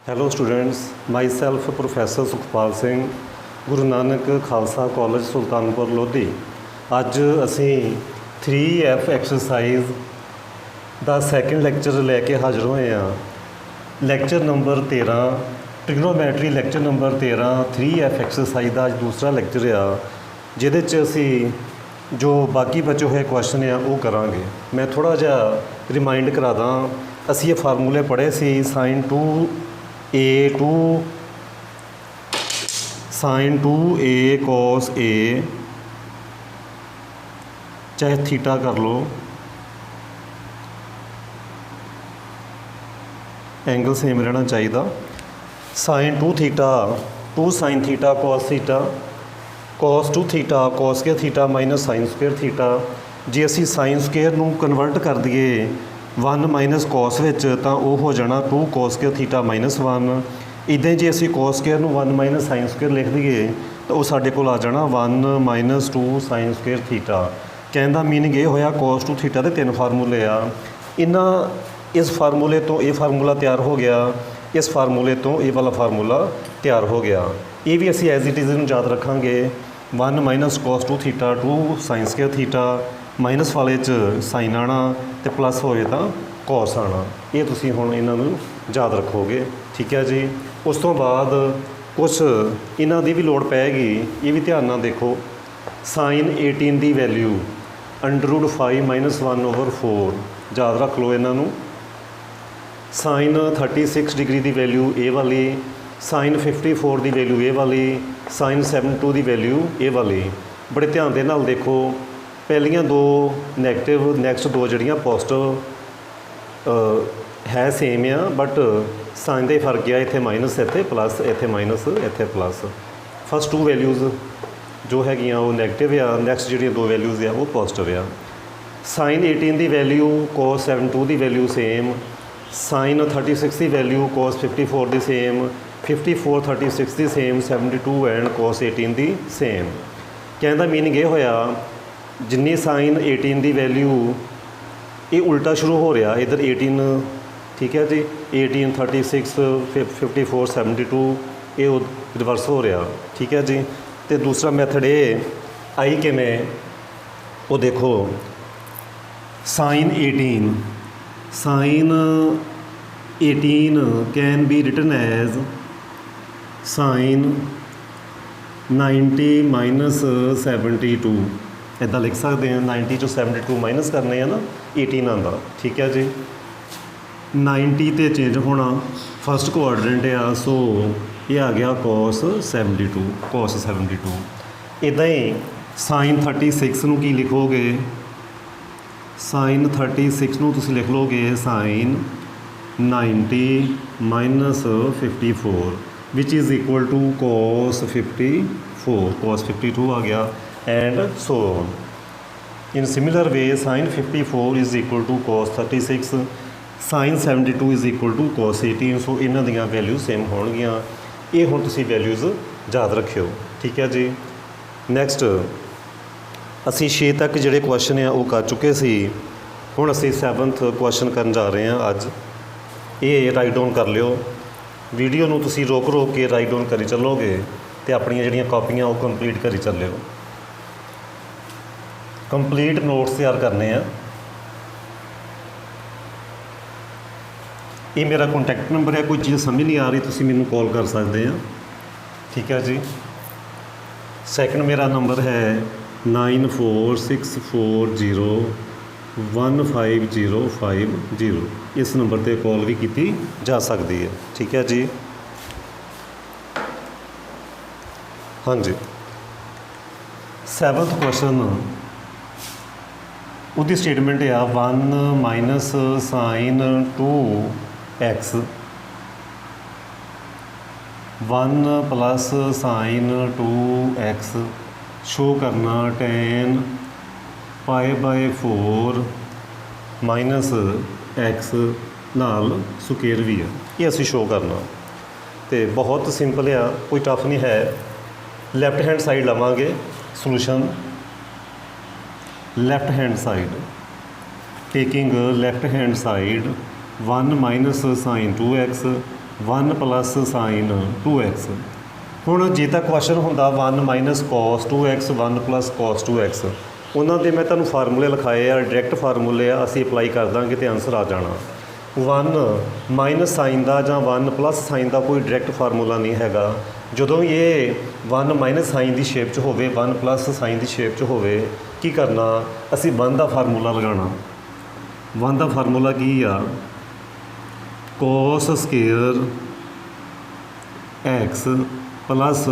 Hello students, ਮਾਈ self professor Sukhpal Singh, Guru Nanak Khalsa college Sultanpur Lodhi. ਅੱਜ ਅਸੀਂ 3F exercise ਦਾ second lecture ਲੈ ਕੇ ਹਾਜ਼ਰ ਹੋਏ ਹਾਂ। Lecture number 13 trigonometry, lecture number 13 3F exercise ਦਾ ਅੱਜ ਦੂਸਰਾ ਲੈਕਚਰ ਆ, ਜਿਹਦੇ 'ਚ ਅਸੀਂ ਜੋ ਬਾਕੀ ਬਚੇ ਹੋਏ ਕੁਐਸਚਨ ਆ ਉਹ ਕਰਾਂਗੇ। ਮੈਂ ਥੋੜ੍ਹਾ ਜਿਹਾ ਰਿਮਾਈਂਡ ਕਰਾ ਦਾਂ। ਅਸੀਂ ਇਹ ਫਾਰਮੂਲੇ ਪੜ੍ਹੇ ਸੀ, sin 2a cos a, ਚਾਹੇ ਥੀਟਾ ਕਰ ਲਓ, ਐਂਗਲ ਸੇਮ ਰਹਿਣਾ ਚਾਹੀਦਾ। sin 2 theta 2 sin theta cos theta, cos 2 theta cos square theta minus sin square theta. ਜੇ ਅਸੀਂ sin ਸਕੁਏਅਰ ਨੂੰ ਕਨਵਰਟ ਕਰ ਦਈਏ 1 ਮਾਈਨਸ cos ਵਿੱਚ, ਤਾਂ ਉਹ ਹੋ ਜਾਣਾ 2 cos ਸਕੁਏਅਰ ਥੀਟਾ ਮਾਈਨਸ 1। ਇੱਦਾਂ ਜੇ ਅਸੀਂ cos ਸਕੁਏਅਰ ਨੂੰ 1 ਮਾਈਨਸ sin ਸਕੁਏਅਰ ਲਿਖ ਦਈਏ ਤਾਂ ਉਹ ਸਾਡੇ ਕੋਲ ਆ ਜਾਣਾ 1 ਮਾਈਨਸ 2 sin ਸਕੁਏਅਰ ਥੀਟਾ। ਕਹਿਣ ਦਾ ਮੀਨਿੰਗ ਇਹ ਹੋਇਆ cos 2 ਥੀਟਾ ਦੇ 3 ਫਾਰਮੂਲੇ ਆ। ਇਸ ਫਾਰਮੂਲੇ ਤੋਂ ਇਹ ਫਾਰਮੂਲਾ ਤਿਆਰ ਹੋ ਗਿਆ, ਇਸ ਫਾਰਮੂਲੇ ਤੋਂ ਇਹ ਵਾਲਾ ਫਾਰਮੂਲਾ ਤਿਆਰ ਹੋ ਗਿਆ। ਇਹ ਵੀ ਅਸੀਂ ਐਜ਼ ਇਟ ਇਜ਼ ਨੂੰ ਯਾਦ ਰੱਖਾਂਗੇ। 1 minus cos 2 theta 2 sin square theta, minus ਵਾਲੇ 'ਚ ਸਾਈਨ ਆਉਣਾ ਅਤੇ ਪਲੱਸ ਹੋਵੇ ਤਾਂ ਕੋਸ ਆਉਣਾ। ਇਹ ਤੁਸੀਂ ਹੁਣ ਇਹਨਾਂ ਨੂੰ ਯਾਦ ਰੱਖੋਗੇ, ਠੀਕ ਹੈ ਜੀ। ਉਸ ਤੋਂ ਬਾਅਦ ਕੁਛ ਇਹਨਾਂ ਦੀ ਵੀ ਲੋੜ ਪਏਗੀ, ਇਹ ਵੀ ਧਿਆਨ ਨਾਲ ਦੇਖੋ। sin 18 ਦੀ ਵੈਲਿਊ √5 ਮਾਈਨਸ 1/4 ਯਾਦ ਰੱਖ ਲਓ ਇਹਨਾਂ ਨੂੰ। sin 36 ਡਿਗਰੀ ਦੀ ਵੈਲਿਊ ਇਹ ਵਾਲੀ, sin 54 ਦੀ ਵੈਲਿਊ ਇਹ ਵਾਲੀ, sin 72 ਦੀ ਵੈਲਿਊ ਇਹ ਵਾਲੀ। ਬੜੇ ਧਿਆਨ ਦੇ ਨਾਲ ਦੇਖੋ। ਪਹਿਲੀਆਂ ਦੋ ਨੈਗੇਟਿਵ, ਨੈਕਸਟ ਦੋ ਜਿਹੜੀਆਂ ਪੋਜ਼ੀਟਿਵ ਹੈ ਸੇਮ ਆ, ਬਟ ਸਾਈਨ ਦਾ ਹੀ ਫਰਕ ਆ। ਇੱਥੇ ਮਾਈਨਸ, ਇੱਥੇ ਪਲੱਸ, ਇੱਥੇ ਮਾਈਨਸ, ਇੱਥੇ ਪਲੱਸ। ਫਸਟ ਟੂ ਵੈਲਿਊਜ਼ ਜੋ ਹੈਗੀਆਂ ਉਹ ਨੈਗੇਟਿਵ ਆ, ਨੈਕਸਟ ਜਿਹੜੀਆਂ ਦੋ ਵੈਲਿਊਜ਼ ਆ ਉਹ ਪੋਜ਼ੀਟਿਵ ਆ। sin 18 the value cos 72 the value same, sin 36 the value cos 54 the same, 54 36 the same, 72 and cos 18 the same. ਕਹਿਣ ਦਾ ਮੀਨਿੰਗ ਇਹ ਹੋਇਆ ਜਿੰਨੀ sin 18 ਦੀ ਵੈਲਿਊ ਇਹ ਉਲਟਾ ਸ਼ੁਰੂ ਹੋ ਰਿਹਾ, ਇੱਧਰ 18, ਠੀਕ ਹੈ ਜੀ, 18 36 54 72 ਇਹ ਰਿਵਰਸ ਹੋ ਰਿਹਾ, ਠੀਕ ਹੈ ਜੀ। ਅਤੇ ਦੂਸਰਾ ਮੈਥਡ ਇਹ ਆਈ ਕਿਵੇਂ, ਉਹ ਦੇਖੋ। sin 18 can be written as sin 90 minus 72। ਇੱਦਾਂ ਲਿਖ ਸਕਦੇ ਹਾਂ। 90 ਚੋਂ 72 ਮਾਈਨਸ ਕਰਨੇ ਆ ਨਾ, 18 ਆਉਂਦਾ, ਠੀਕ ਹੈ ਜੀ। 90 'ਤੇ ਚੇਂਜ ਹੋਣਾ, ਫਸਟ ਕੋਆਰਡੀਨੇਟ ਆ, ਸੋ ਇਹ ਆ ਗਿਆ cos 72। ਇੱਦਾਂ ਹੀ sin 36 ਨੂੰ ਕੀ ਲਿਖੋਗੇ, sin 36 ਨੂੰ ਤੁਸੀਂ ਲਿਖ ਲਓਗੇ sin 90 ਮਾਈਨਸ 54 ਵਿਚ is equal to cos 54, cos 52 ਆ ਗਿਆ, and so on. In similar way, sin 54 is equal to cos 36, sin 72 is equal to cos 18। ਸੋ ਇਹਨਾਂ ਦੀਆਂ ਵੈਲਿਊ ਸੇਮ ਹੋਣਗੀਆਂ। ਇਹ ਹੁਣ ਤੁਸੀਂ ਵੈਲਿਊਜ਼ ਯਾਦ ਰੱਖਿਓ, ਠੀਕ ਹੈ ਜੀ। ਨੈਕਸਟ ਅਸੀਂ 6 ਤੱਕ ਜਿਹੜੇ ਕੁਐਸਚਨ ਆ ਉਹ ਕਰ ਚੁੱਕੇ ਸੀ। ਹੁਣ ਅਸੀਂ 7th ਕੁਐਸਚਨ ਕਰਨ ਜਾ ਰਹੇ ਹਾਂ ਅੱਜ। ਇਹ ਰਾਈਟ ਡਾਊਨ ਕਰ ਲਿਓ। ਵੀਡੀਓ ਨੂੰ ਤੁਸੀਂ ਰੋਕ ਕੇ ਰਾਈਟ ਡਾਊਨ ਕਰੀ ਚੱਲੋਗੇ ਅਤੇ ਆਪਣੀਆਂ ਜਿਹੜੀਆਂ ਕਾਪੀਆਂ ਉਹ ਕੰਪਲੀਟ ਕਰੀ ਚੱਲਿਓ। ਕੰਪਲੀਟ ਨੋਟਸ ਤਿਆਰ ਕਰਨੇ ਆ। ਇਹ ਮੇਰਾ ਕੰਟੈਕਟ ਨੰਬਰ ਹੈ। ਕੋਈ ਚੀਜ਼ ਸਮਝ ਨਹੀਂ ਆ ਰਹੀ ਤੁਸੀਂ ਮੈਨੂੰ ਕਾਲ ਕਰ ਸਕਦੇ ਆ, ਠੀਕ ਹੈ ਜੀ। ਸੈਕਿੰਡ ਮੇਰਾ ਨੰਬਰ ਹੈ 9464015050। ਇਸ ਨੰਬਰ 'ਤੇ ਕਾਲ ਵੀ ਕੀਤੀ ਜਾ ਸਕਦੀ ਹੈ, ਠੀਕ ਹੈ ਜੀ। ਹਾਂਜੀ, 7th ਕੁਐਸਚਨ ਉਹਦੀ ਸਟੇਟਮੈਂਟ ਆ 1 minus sin 2x 1 plus sin 2x show ਕਰਨਾ tan π/4 ਮਾਈਨਸ x ਨਾਲ ਸਕੁਏਅਰ ਵੀ ਆ। ਇਹ ਅਸੀਂ ਸ਼ੋ ਕਰਨਾ ਅਤੇ ਬਹੁਤ ਸਿੰਪਲ ਆ, ਕੋਈ ਟਫ ਨਹੀਂ ਹੈ। ਲੈਫਟ ਹੈਂਡ ਸਾਈਡ ਲਵਾਂਗੇ solution. left hand side, taking left hand side 1 minus sin 2x 1 plus sign 2x। ਹੁਣ ਜੇ ਤਾਂ ਕੁਐਸਚਨ ਹੁੰਦਾ 1 minus cos 2x 1 plus cos 2x, ਉਹਨਾਂ ਦੇ ਮੈਂ ਤੁਹਾਨੂੰ ਫਾਰਮੂਲੇ ਲਿਖਾਏ ਆ, ਡਾਇਰੈਕਟ ਫਾਰਮੂਲੇ ਆ, ਅਸੀਂ ਅਪਲਾਈ ਕਰ ਦਾਂਗੇ ਤੇ ਆਨਸਰ ਆ ਜਾਣਾ। 1 ਮਾਈਨਸ ਸਾਈਨ ਦਾ ਜਾਂ 1 ਪਲੱਸ ਸਾਈਨ ਦਾ ਕੋਈ ਡਾਇਰੈਕਟ ਫਾਰਮੂਲਾ ਨਹੀਂ ਹੈਗਾ। ਜਦੋਂ ਇਹ 1 ਮਾਈਨਸ ਸਾਈਨ ਦੀ ਸ਼ੇਪ 'ਚ ਹੋਵੇ, 1 ਪਲੱਸ ਸਾਈਨ ਦੀ ਸ਼ੇਪ 'ਚ ਹੋਵੇ, ਕੀ ਕਰਨਾ, ਅਸੀਂ 1 ਦਾ ਫਾਰਮੂਲਾ ਲਗਾਉਣਾ। 1 ਦਾ ਫਾਰਮੂਲਾ ਕੀ ਆ, cos square x plus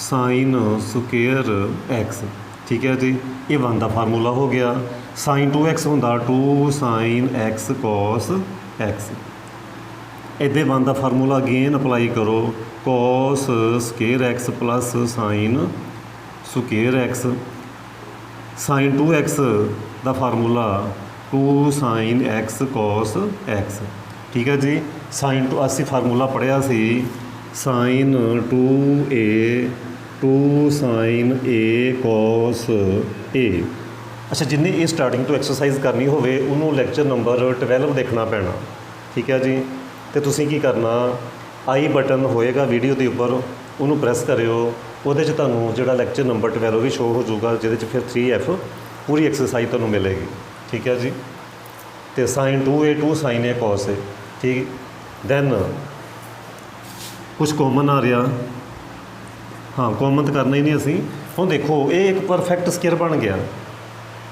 sine square x। ਠੀਕ ਹੈ ਜੀ, ਇਹ 1 ਦਾ ਫਾਰਮੂਲਾ ਹੋ ਗਿਆ। ਸਾਈਨ 2x ਹੁੰਦਾ 2 ਸਾਈਨ x ਕੋਸ x। ਇੱਦਾਂ 1 ਦਾ ਫਾਰਮੂਲਾ ਅਗੇਨ ਅਪਲਾਈ ਕਰੋ, cos square x plus sine square x। Sine 2x ਦਾ formula 2 sine x cos x। ਠੀਕ ਹੈ ਜੀ, ਸਾਈਨ 2 ਅਸੀਂ ਫਾਰਮੂਲਾ ਪੜ੍ਹਿਆ ਸੀ, sine 2a 2 sine a cos a। ਅੱਛਾ, ਜਿੰਨੇ ਇਹ ਸਟਾਰਟਿੰਗ ਤੋਂ ਐਕਸਰਸਾਈਜ਼ ਕਰਨੀ ਹੋਵੇ ਉਹਨੂੰ ਲੈਕਚਰ ਨੰਬਰ 12 ਦੇਖਣਾ ਪੈਣਾ। ਠੀਕ ਹੈ ਜੀ, ਅਤੇ ਤੁਸੀਂ ਕੀ ਕਰਨਾ, ਆਈ ਬਟਨ ਹੋਏਗਾ ਵੀਡੀਓ ਦੇ ਉੱਪਰ, ਉਹਨੂੰ ਪ੍ਰੈਸ ਕਰਿਓ, ਉਹਦੇ 'ਚ ਤੁਹਾਨੂੰ ਜਿਹੜਾ ਲੈਕਚਰ ਨੰਬਰ 12 ਵੀ ਸ਼ੋਅ ਹੋ ਜਾਊਗਾ, ਜਿਹਦੇ 'ਚ ਫਿਰ 3F ਪੂਰੀ ਐਕਸਰਸਾਈਜ਼ ਤੁਹਾਨੂੰ ਮਿਲੇਗੀ। ਠੀਕ ਹੈ ਜੀ, ਅਤੇ sign 2a 2 sine a cos a। ਠੀਕ, ਦੈਨ ਕੁਛ ਕਾਮਨ ਆ ਰਿਹਾ, ਹਾਂ ਕਾਮਨ ਤਾਂ ਕਰਨਾ ਹੀ ਨਹੀਂ ਅਸੀਂ। ਹੁਣ ਦੇਖੋ ਇਹ ਇੱਕ ਪਰਫੈਕਟ ਸਕੇਅਰ ਬਣ ਗਿਆ,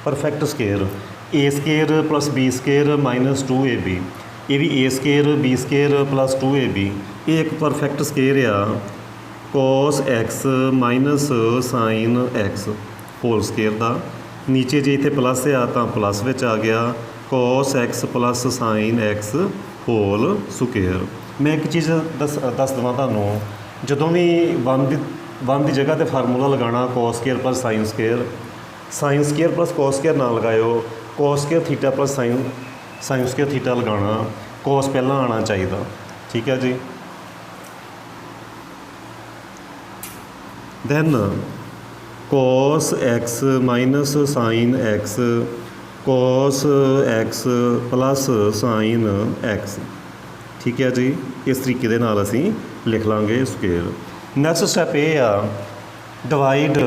perfect square a square plus b square minus 2ab। ਇਹ ਵੀ a square b square plus 2ab। ਇਹ ਇੱਕ ਪਰਫੈਕਟ ਸਕੇਅਰ ਆ, cos x minus sine x whole square ਦਾ। ਨੀਚੇ ਜੇ ਇੱਥੇ ਪਲੱਸ ਆ ਤਾਂ ਪਲੱਸ ਵਿੱਚ ਆ ਗਿਆ, cos x plus sine x whole square. ਮੈਂ ਇੱਕ ਚੀਜ਼ ਦੱਸ ਦੇਵਾਂ ਤੁਹਾਨੂੰ, ਜਦੋਂ ਵੀ 1 ਦੀ ਜਗ੍ਹਾ 'ਤੇ ਫਾਰਮੂਲਾ ਲਗਾਉਣਾ cos square plus sine square, sine square plus cos square ਨਾ ਲਗਾਇਓ, cos square theta plus sine square theta ਲਗਾਉਣਾ, ਕੋਸ ਪਹਿਲਾਂ ਆਉਣਾ ਚਾਹੀਦਾ। ਠੀਕ ਹੈ ਜੀ, then cos x minus sine x cos x plus sine x। ਠੀਕ ਹੈ ਜੀ, ਇਸ ਤਰੀਕੇ ਦੇ ਨਾਲ ਅਸੀਂ ਲਿਖ ਲਾਂਗੇ ਸਕੇਅਰ। ਨੈਕਸਟ ਸਟੈਪ ਇਹ ਆ, divide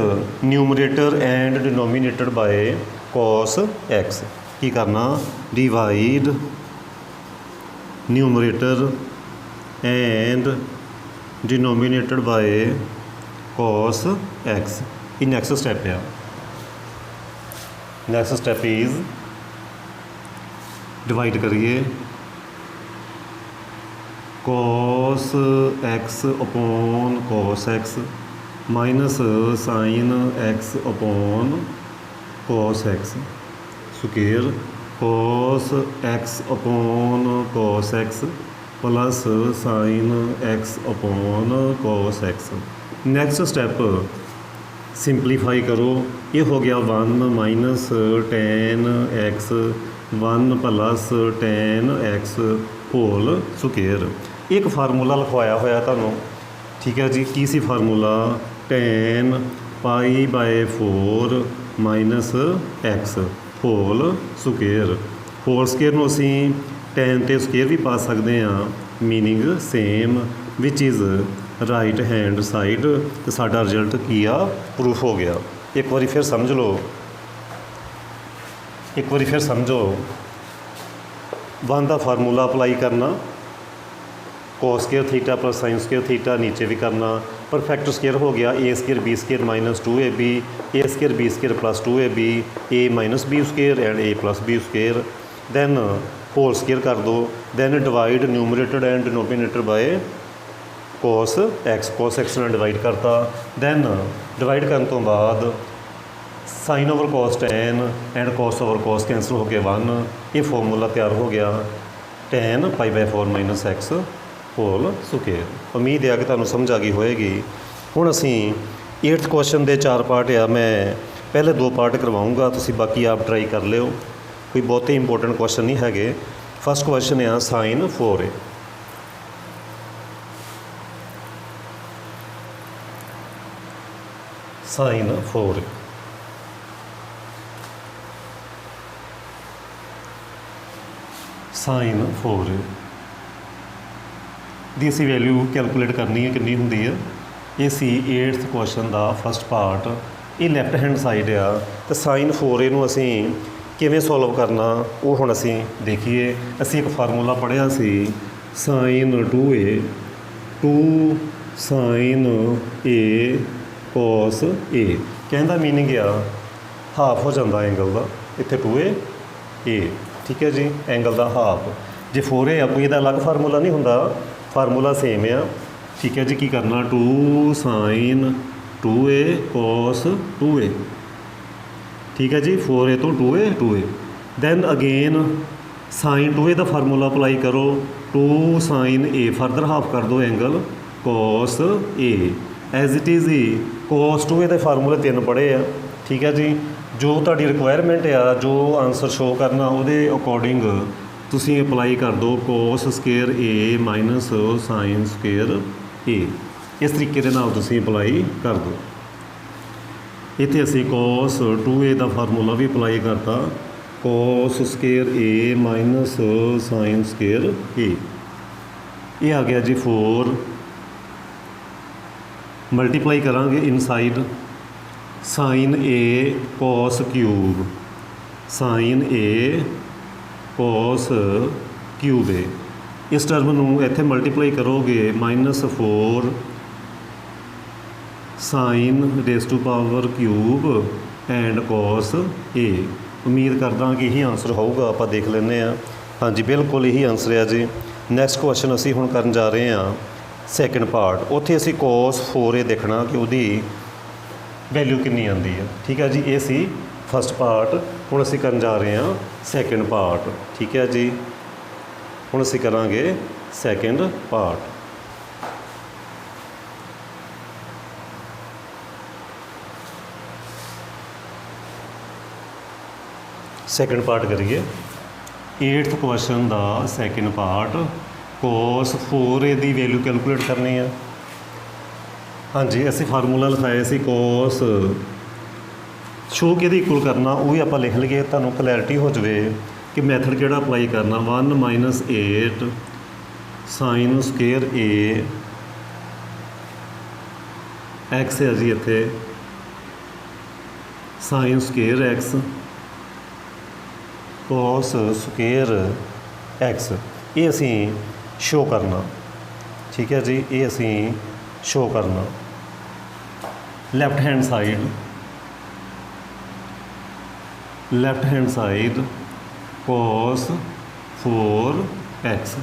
numerator and denominator by cos x। ਕੀ ਕਰਨਾ, divide numerator and denominator by cos x। ਇਹ ਨੈਕਸਟ ਸਟੈਪ ਆ। ਨੈਕਸਟ ਸਟੈਪ ਇਜ਼, ਡਿਵਾਈਡ ਕਰੀਏ cos x upon cos x minus sine x upon cos x square cos x upon cos x plus sine x upon cos x। Next step, simplify ਕਰੋ। ਇਹ ਹੋ ਗਿਆ 1 minus tan x 1 plus tan x whole square. ਇੱਕ formula ਲਿਖਵਾਇਆ ਹੋਇਆ ਤੁਹਾਨੂੰ। ਠੀਕ ਹੈ ਜੀ, ਕੀ ਸੀ formula, tan pi by 4 minus x whole square. Whole square ਨੂੰ ਅਸੀਂ ਟੈਨ 'ਤੇ ਸਕੇਅਰ ਵੀ ਪਾ ਸਕਦੇ ਹਾਂ, meaning same, which is right hand side. ਅਤੇ ਸਾਡਾ ਰਿਜ਼ਲਟ ਕੀ ਆ, ਪ੍ਰੂਫ ਹੋ ਗਿਆ। ਇੱਕ ਵਾਰੀ ਫਿਰ ਸਮਝ ਲਓ, ਇੱਕ ਵਾਰੀ ਫਿਰ ਸਮਝੋ। 1 ਦਾ ਫਾਰਮੂਲਾ ਅਪਲਾਈ ਕਰਨਾ, cos square theta plus sine square theta, ਨੀਚੇ ਵੀ ਕਰਨਾ। ਪਰਫੈਕਟ ਸਕੇਅਰ ਹੋ ਗਿਆ, a square b square minus 2ab, a square b square plus 2ab, a minus b square and a plus b square. Then whole square ਕਰ ਦਿਓ, then divide numerator and denominator by cos x। Cos x ਨਾਲ divide ਕਰਤਾ। Then divide ਕਰਨ ਤੋਂ ਬਾਅਦ sine over cos tan and cos over ਕੋਸ cancel ਹੋ ਕੇ 1। ਇਹ formula ਤਿਆਰ ਹੋ ਗਿਆ, ਟੈਨ ਪਾਈ ਬਾਈ 4 ਮਾਈਨਸ x ਹੋਲ ਸਕੇਅਰ। ਉਮੀਦ ਹੈ ਕਿ ਤੁਹਾਨੂੰ ਸਮਝ ਆ ਗਈ ਹੋਏਗੀ। ਹੁਣ ਅਸੀਂ 8th ਕੁਐਸਚਨ ਦੇ 4 ਪਾਰਟ ਆ, ਮੈਂ ਪਹਿਲੇ 2 ਪਾਰਟ ਕਰਵਾਊਂਗਾ, ਤੁਸੀਂ ਬਾਕੀ ਆਪ ਟਰਾਈ ਕਰ ਲਿਓ। ਕੋਈ ਬਹੁਤੇ ਇੰਪੋਰਟੈਂਟ ਕੁਐਸਚਨ ਨਹੀਂ ਹੈਗੇ। ਫਸਟ ਕੁਐਸਚਨ ਆ sign 4a। Sign 4a, sign 4a। ਦੀ ਅਸੀਂ ਵੈਲਿਊ ਕੈਲਕੂਲੇਟ ਕਰਨੀ ਹੈ ਕਿੰਨੀ ਹੁੰਦੀ ਹੈ। ਇਹ ਸੀ 8th ਕੁਐਸਚਨ ਦਾ ਫਸਟ ਪਾਰਟ। ਇਹ ਲੈਫਟ ਹੈਂਡ ਸਾਈਡ ਆ ਤੇ sin 4a ਨੂੰ ਅਸੀਂ ਕਿਵੇਂ ਸੋਲਵ ਕਰਨਾ ਉਹ ਹੁਣ ਅਸੀਂ ਦੇਖੀਏ। ਅਸੀਂ ਇੱਕ ਫਾਰਮੂਲਾ ਪੜ੍ਹਿਆ ਸੀ sin 2a 2 sin a cos a, ਕਹਿੰਦਾ ਮੀਨਿੰਗ ਆ ਹਾਫ ਹੋ ਜਾਂਦਾ ਐਂਗਲ ਦਾ, ਇੱਥੇ 2a ਠੀਕ ਹੈ ਜੀ, ਐਂਗਲ ਦਾ ਹਾਫ। ਜੇ 4a ਆ ਕੋਈ ਇਹਦਾ ਅਲੱਗ ਫਾਰਮੂਲਾ ਨਹੀਂ ਹੁੰਦਾ, ਫਾਰਮੂਲਾ ਸੇਮ ਆ। ਠੀਕ ਹੈ ਜੀ, ਕੀ ਕਰਨਾ 2 sin 2a cos 2a, ਠੀਕ ਹੈ ਜੀ, 4a ਤੋਂ 2a then again sin 2a ਦਾ ਫਾਰਮੂਲਾ ਅਪਲਾਈ ਕਰੋ 2 sin a, ਫਰਦਰ ਹਾਫ ਕਰ ਦਿਓ angle cos a as it is ਹੀ cos 2a ਦੇ ਫਾਰਮੂਲੇ 3 ਪੜ੍ਹੇ ਆ। ਠੀਕ ਹੈ ਜੀ, ਜੋ ਤੁਹਾਡੀ ਰਿਕੁਆਇਰਮੈਂਟ ਆ, ਜੋ ਆਨਸਰ ਸ਼ੋ ਕਰਨਾ ਉਹਦੇ ਅਕੋਰਡਿੰਗ ਤੁਸੀਂ ਅਪਲਾਈ ਕਰ ਦਿਓ cos square a minus sin square a, ਇਸ ਤਰੀਕੇ ਦੇ ਨਾਲ ਤੁਸੀਂ ਅਪਲਾਈ ਕਰ ਦਿਓ। ਇੱਥੇ ਅਸੀਂ cos 2a ਦਾ ਫਾਰਮੂਲਾ ਵੀ ਅਪਲਾਈ ਕਰਤਾ cos square a minus sin square a। ਇਹ ਆ ਗਿਆ ਜੀ 4, ਮਲਟੀਪਲਾਈ ਕਰਾਂਗੇ inside sin a cos cube sin a cos cube a, ਇਸ ਟਰਮ ਨੂੰ ਇੱਥੇ ਮਲਟੀਪਲਾਈ ਕਰੋਗੇ -4 sin raise to power cube and cos a। ਉਮੀਦ ਕਰਦਾ ਕਿ ਇਹੀ ਆਨਸਰ ਹੋਊਗਾ, ਆਪਾਂ ਦੇਖ ਲੈਂਦੇ ਹਾਂ। ਹਾਂਜੀ ਬਿਲਕੁਲ ਇਹੀ ਆਨਸਰ ਆ ਜੀ। ਨੈਕਸਟ ਕੁਐਸਚਨ ਅਸੀਂ ਹੁਣ ਕਰਨ ਜਾ ਰਹੇ ਹਾਂ ਸੈਕਿੰਡ ਪਾਰਟ। ਉੱਥੇ ਅਸੀਂ cos 4a ਦੇਖਣਾ ਕਿ ਉਹਦੀ ਵੈਲਿਊ ਕਿੰਨੀ ਆਉਂਦੀ ਹੈ। ਠੀਕ ਹੈ ਜੀ, ਇਹ ਸੀ ਫਸਟ ਪਾਰਟ। ਹੁਣ ਅਸੀਂ ਕਰਨ ਜਾ ਰਹੇ ਹਾਂ ਸੈਕਿੰਡ ਪਾਰਟ। ਠੀਕ ਹੈ ਜੀ, ਹੁਣ ਅਸੀਂ ਕਰਾਂਗੇ ਸੈਕਿੰਡ ਪਾਰਟ। ਸੈਕਿੰਡ ਪਾਰਟ ਕਰੀਏ 8th ਕੁਐਸਚਨ ਦਾ ਸੈਕਿੰਡ ਪਾਰਟ। cos 4a ਦੀ ਵੈਲਿਊ ਕੈਲਕੂਲੇਟ ਕਰਨੀ ਆ। ਹਾਂਜੀ, ਅਸੀਂ ਫਾਰਮੂਲਾ ਲਿਖਾਇਆ ਸੀ cos ਸ਼ੋ ਕਿਹਦੇ ਇਕੁਅਲ ਕਰਨਾ ਉਹ ਵੀ ਆਪਾਂ ਲਿਖ ਲਈਏ, ਤੁਹਾਨੂੰ ਕਲੈਰਿਟੀ ਹੋ ਜਾਵੇ ਕਿ ਮੈਥਡ ਕਿਹੜਾ ਅਪਲਾਈ ਕਰਨਾ। 1 - 8 sin ਸਕੁਏਅਰ a x ਹੈ ਜੀ, ਇੱਥੇ sin square x cos square x, ਇਹ ਅਸੀਂ ਸ਼ੋ ਕਰਨਾ। ਠੀਕ ਹੈ ਜੀ, ਇਹ ਅਸੀਂ ਸ਼ੋ ਕਰਨਾ। Left hand side cos 4x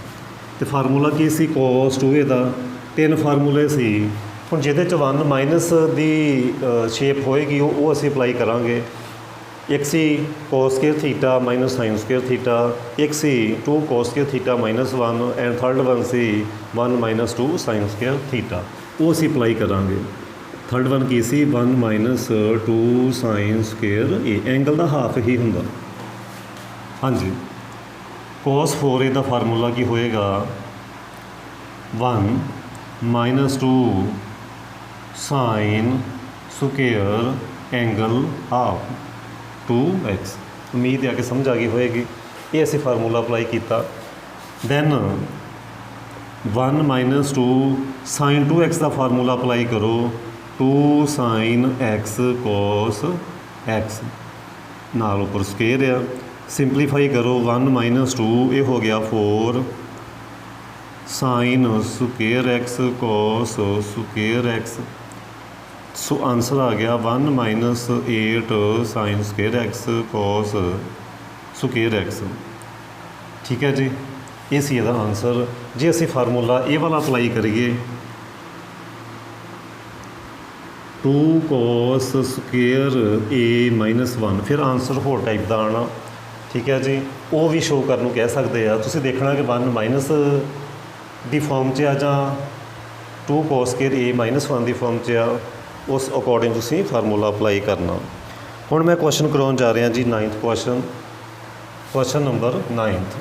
ਤੇ ਫਾਰਮੂਲਾ ਕੀ ਸੀ cos 2a ਦਾ, 3 ਫਾਰਮੂਲੇ ਸੀ। ਹੁਣ ਜਿਹਦੇ 'ਚ 1 ਮਾਈਨਸ ਦੀ ਸ਼ੇਪ ਹੋਏਗੀ ਉਹ ਅਸੀਂ ਅਪਲਾਈ ਕਰਾਂਗੇ। ਇੱਕ ਸੀ cos square theta minus sin square theta, ਇੱਕ ਸੀ 2 cos square theta -1 and third one ਸੀ 1 - 2 sin ਸਕੁਏਅਰ ਥੀਟਾ, ਉਹ ਅਸੀਂ ਅਪਲਾਈ ਕਰਾਂਗੇ। ਥਰਡ ਵਨ ਕੀ ਸੀ 1 - 2 sin ਸਕੁਏਅਰ a, ਐਂਗਲ ਦਾ ਹਾਫ ਹੀ ਹੁੰਦਾ। ਹਾਂਜੀ, cos 4a ਦਾ ਫਾਰਮੂਲਾ ਕੀ ਹੋਏਗਾ 1 - 2 sin square angle half 2x। ਉਮੀਦ ਹੈ ਕਿ ਸਮਝ ਆ ਗਈ ਹੋਏਗੀ। ਇਹ ਅਸੀਂ ਫਾਰਮੂਲਾ ਅਪਲਾਈ ਕੀਤਾ। ਦੈਨ 1 - 2 sin 2x ਦਾ ਫਾਰਮੂਲਾ ਅਪਲਾਈ ਕਰੋ 2 sin x cos x, ਨਾਲ ਉੱਪਰ ਸਕੁਏਅਰ ਆ, ਸਿੰਪਲੀਫਾਈ ਕਰੋ 1 - 2 ਇਹ ਹੋ ਗਿਆ 4 sin square x cos square x। ਸੋ ਆਨਸਰ ਆ ਗਿਆ 1 - 8 sin square x cos square x। ਠੀਕ ਹੈ ਜੀ, ਇਹ ਸੀ ਇਹਦਾ ਆਨਸਰ। ਜੇ ਅਸੀਂ ਫਾਰਮੂਲਾ ਇਹ ਵਾਲਾ ਅਪਲਾਈ ਕਰੀਏ 2 cos ਸਕੁਏਅਰ a -1, ਫਿਰ ਆਨਸਰ ਹੋਰ ਟਾਈਪ ਦਾ ਆਉਣਾ। ਠੀਕ ਹੈ ਜੀ, ਉਹ ਵੀ ਸ਼ੋ ਕਰਨ ਨੂੰ ਕਹਿ ਸਕਦੇ ਆ। ਤੁਸੀਂ ਦੇਖਣਾ ਕਿ 1 ਮਾਈਨਸ ਦੀ ਫੋਰਮ 'ਚ ਆ ਜਾਂ 2 cos square a -1 the form 'ਚ ਆ, ਉਸ ਅਕੋਰਡਿੰਗ ਤੁਸੀਂ ਫਾਰਮੂਲਾ ਅਪਲਾਈ ਕਰਨਾ। ਹੁਣ ਮੈਂ ਕੁਐਸਚਨ ਕਰਾਉਣ ਜਾ ਰਿਹਾ ਜੀ 9th ਕੁਐਸਚਨ ਨੰਬਰ 9th।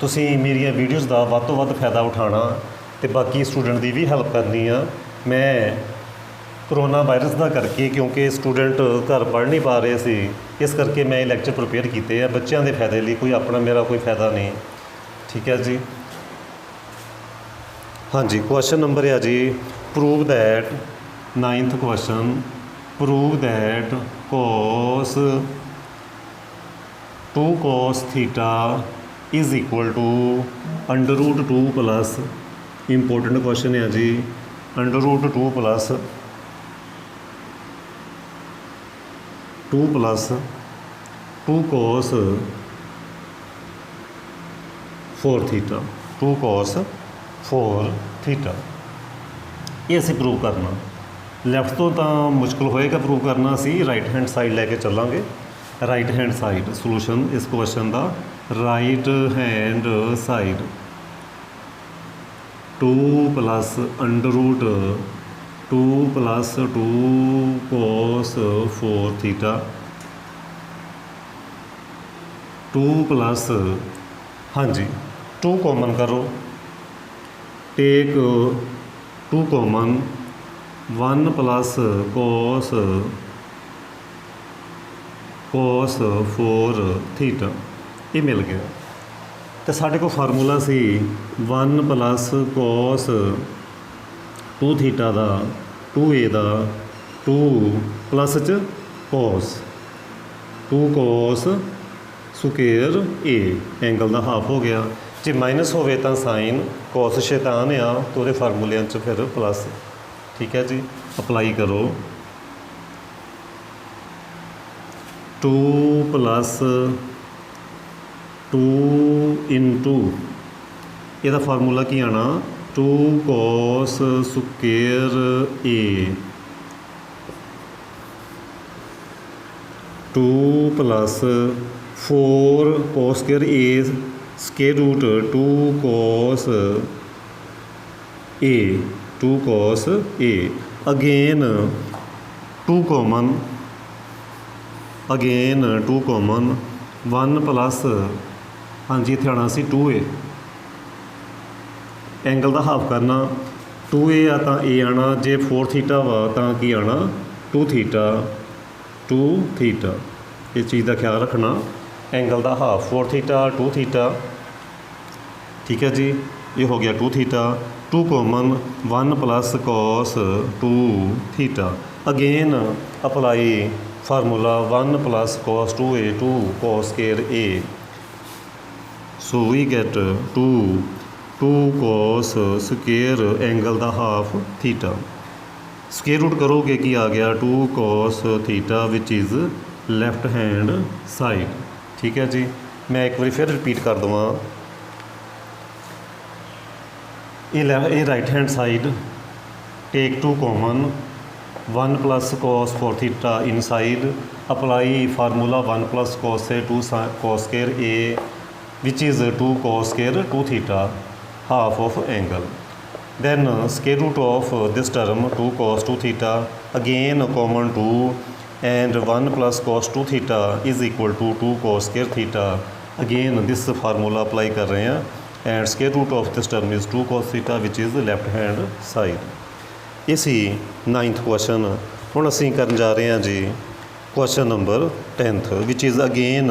ਤੁਸੀਂ ਮੇਰੀਆਂ ਵੀਡੀਓਜ਼ ਦਾ ਵੱਧ ਤੋਂ ਵੱਧ ਫਾਇਦਾ ਉਠਾਉਣਾ ਅਤੇ ਬਾਕੀ ਸਟੂਡੈਂਟ ਦੀ ਵੀ ਹੈਲਪ ਕਰਨੀ ਆ। ਮੈਂ ਕਰੋਨਾ ਵਾਇਰਸ ਦਾ ਕਰਕੇ, ਕਿਉਂਕਿ ਸਟੂਡੈਂਟ ਘਰ ਪੜ੍ਹ ਨਹੀਂ ਪਾ ਰਹੇ ਸੀ, ਇਸ ਕਰਕੇ ਮੈਂ ਇਹ ਲੈਕਚਰ ਪ੍ਰੀਪੇਅਰ ਕੀਤੇ ਆ ਬੱਚਿਆਂ ਦੇ ਫਾਇਦੇ ਲਈ, ਕੋਈ ਆਪਣਾ ਮੇਰਾ ਕੋਈ ਫਾਇਦਾ ਨਹੀਂ। ਠੀਕ ਹੈ ਜੀ, हाँ जी, क्वेश्चन नंबर है जी, prove that 9th question, prove that cos 2 cos theta is equal to √2 plus, important question है जी, √2 plus 2 cos 4 theta, 2 cos 4 theta. ये असी प्रूव करना, लैफ्ट तो मुश्किल होएगा प्रूव करना, असी राइट हैंड साइड लैके चलांगे। राइट हैंड साइड सोल्यूशन इस क्वेश्चन का, right hand side 2 plus √2 plus 2 cos 4 theta, 2 plus, हाँ जी 2 कॉमन करो, take 2 common, 1 plus cos 4 theta, ये मिल गया। तो साढ़े को फार्मूला सी 1 प्लस cos 2 थीटा का 2a का 2 प्लस च cos 2 cos square a, angle का हाफ हो गया। जे माइनस होवे तो साइन, कॉस शैतान आ तो वो फार्मूलिया फिर प्लस, ठीक है जी। अप्लाई करो 2 प्लस 2 इंटू, यदा फार्मूला की आना 2 cos square a, 2 plus 4 cos square a square root 2 cos a, 2 cos a, again 2 common, 1 plus, हाँ जी इत्थे आना सी 2a, एंगल का हाफ करना, 2a आ तो a आना, जे 4 थीटा वा तो की आना 2 थीटा, इस चीज़ का ख्याल रखना। एंगल का हाफ 4 थीटा 2 थीटा, ठीक है जी, ये हो गया 2 theta, 2 common, 1 plus cos 2 theta, again apply formula 1 plus cos 2a, 2 cos square a, so we get 2 cos square angle का हाफ थीटा, स्क्वायर रूट करोगे कि आ गया 2 cos theta which is left hand side, ठीक है जी। मैं एक बार फिर रिपीट कर देवां, ये right hand side, take 2 common, 1 plus cos 4 theta inside, apply formula 1 plus cos से 2 cos square a which is 2 cos square 2 theta, half of angle, then square root of this term 2 cos 2 theta, again common 2, and 1 plus cos 2 theta is equal to 2 cos square theta, again this formula apply कर रहे हैं, and square root of this term is 2 cos theta which is left hand side। ये सी 9th question. हुण असीं करन जा रहे हैं जी question number 10th which is again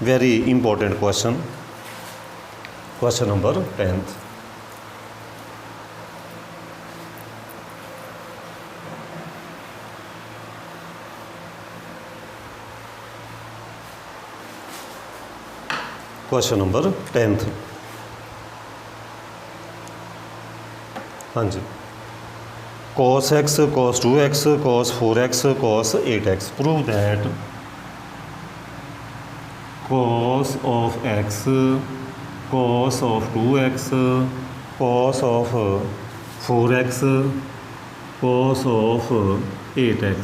very important question, question number 10th। Question number 10th, हाँ जी, cos x, cos 2x, cos 4x, cos 8x, prove that cos of x, cos of 2x, cos of 4x, cos of 8x,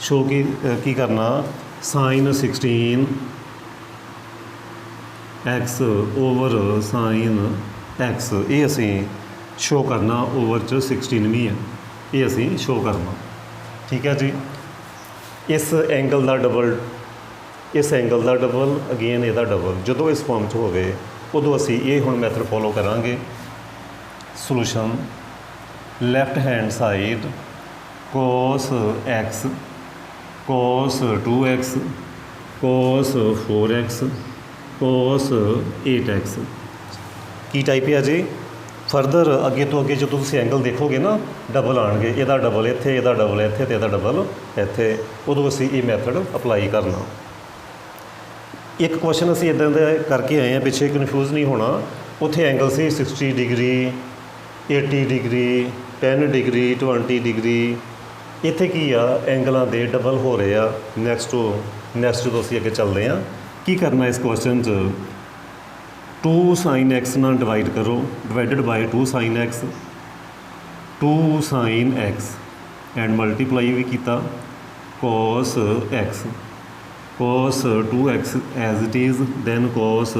show की करना sine 16 x over sine x, ये असी show करना over च 16 भी है, ये असी शो करना, ठीक है जी। इस एंगल का डबल, इस एंगल का डबल, अगेन यदा डबल, जो इस फॉर्म च होवे उदों असी ये हुण मैथड फॉलो करांगे। Solution left hand side cos x, cos 2x, cos 4x, cos 8x की टाइप है जी, ਫਰਦਰ ਅੱਗੇ ਤੋਂ ਅੱਗੇ ਜਦੋਂ ਤੁਸੀਂ ਐਂਗਲ ਦੇਖੋਗੇ ਨਾ ਡਬਲ ਆਉਣਗੇ, ਇਹਦਾ ਡਬਲ ਇੱਥੇ, ਇਹਦਾ ਡਬਲ ਇੱਥੇ ਅਤੇ ਇਹਦਾ ਡਬਲ ਇੱਥੇ, ਉਦੋਂ ਅਸੀਂ ਇਹ ਮੈਥਡ ਅਪਲਾਈ ਕਰਨਾ। ਇੱਕ ਕੁਐਸਚਨ ਅਸੀਂ ਇੱਦਾਂ ਦਾ ਕਰਕੇ ਆਏ ਹਾਂ, ਪਿੱਛੇ ਕਨਫਿਊਜ਼ ਨਹੀਂ ਹੋਣਾ। ਉੱਥੇ ਐਂਗਲ ਸੀ 60 ਡਿਗਰੀ, 80 ਡਿਗਰੀ, 10 ਡਿਗਰੀ, 20 ਡਿਗਰੀ। ਇੱਥੇ ਕੀ ਆ, ਐਂਗਲਾਂ ਦੇ ਡਬਲ ਹੋ ਰਹੇ ਆ। ਨੈਕਸਟ ਤੋਂ ਅਸੀਂ ਅੱਗੇ ਚੱਲਦੇ ਹਾਂ। ਕੀ ਕਰਨਾ ਇਸ ਕੁਐਸਚਨ 'ਚ, 2 sin x ਨਾਲ ਡਿਵਾਈਡ ਕਰੋ, divided by 2 sin x, 2 sin x and multiply ਵੀ ਕੀਤਾ cos x, cos 2x as it is, then cos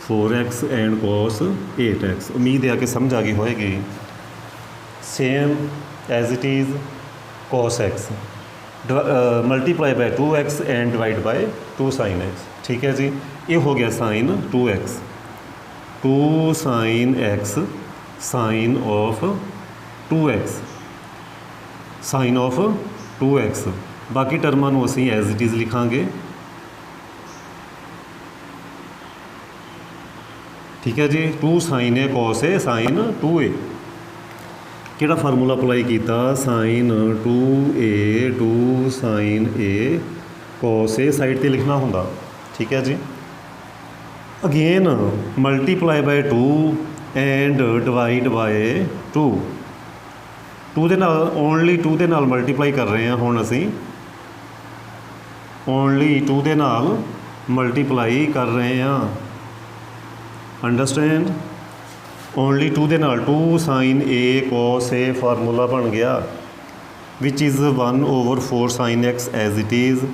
4x and cos 8x। ਉਮੀਦ ਹੈ ਕਿ ਸਮਝ ਆ ਗਈ ਹੋਏਗੀ। Same as it is cos x multiply by 2x and divide by 2 sin x। ਠੀਕ ਹੈ ਜੀ, ਇਹ ਹੋ ਗਿਆ sin 2x, 2 sin x sin of 2x, sin of 2x। ਬਾਕੀ ਟਰਮਾਂ ਨੂੰ ਅਸੀਂ ਐਜ਼ ਇਟ ਇਜ਼ ਲਿਖਾਂਗੇ। ਠੀਕ ਹੈ ਜੀ, 2 sin a cos a sin 2a। ਕਿਹੜਾ ਫਾਰਮੂਲਾ ਅਪਲਾਈ ਕੀਤਾ, sin 2a 2 sin a cos a side 'ਤੇ ਲਿਖਣਾ ਹੁੰਦਾ। ਠੀਕ ਹੈ ਜੀ, again multiply by 2 and divide by 2 ਦੇ ਨਾਲ, ਓਨਲੀ 2 ਦੇ ਨਾਲ ਮਲਟੀਪਲਾਈ ਕਰ ਰਹੇ ਹਾਂ ਹੁਣ ਅਸੀਂ, ਓਨਲੀ 2 ਦੇ ਨਾਲ ਮਲਟੀਪਲਾਈ ਕਰ ਰਹੇ ਹਾਂ। ਅੰਡਰਸਟੈਂਡ, ਓਨਲੀ 2 ਦੇ ਨਾਲ 2 sin a cos a formula ਬਣ ਗਿਆ, which is 1/4 sin x as it is,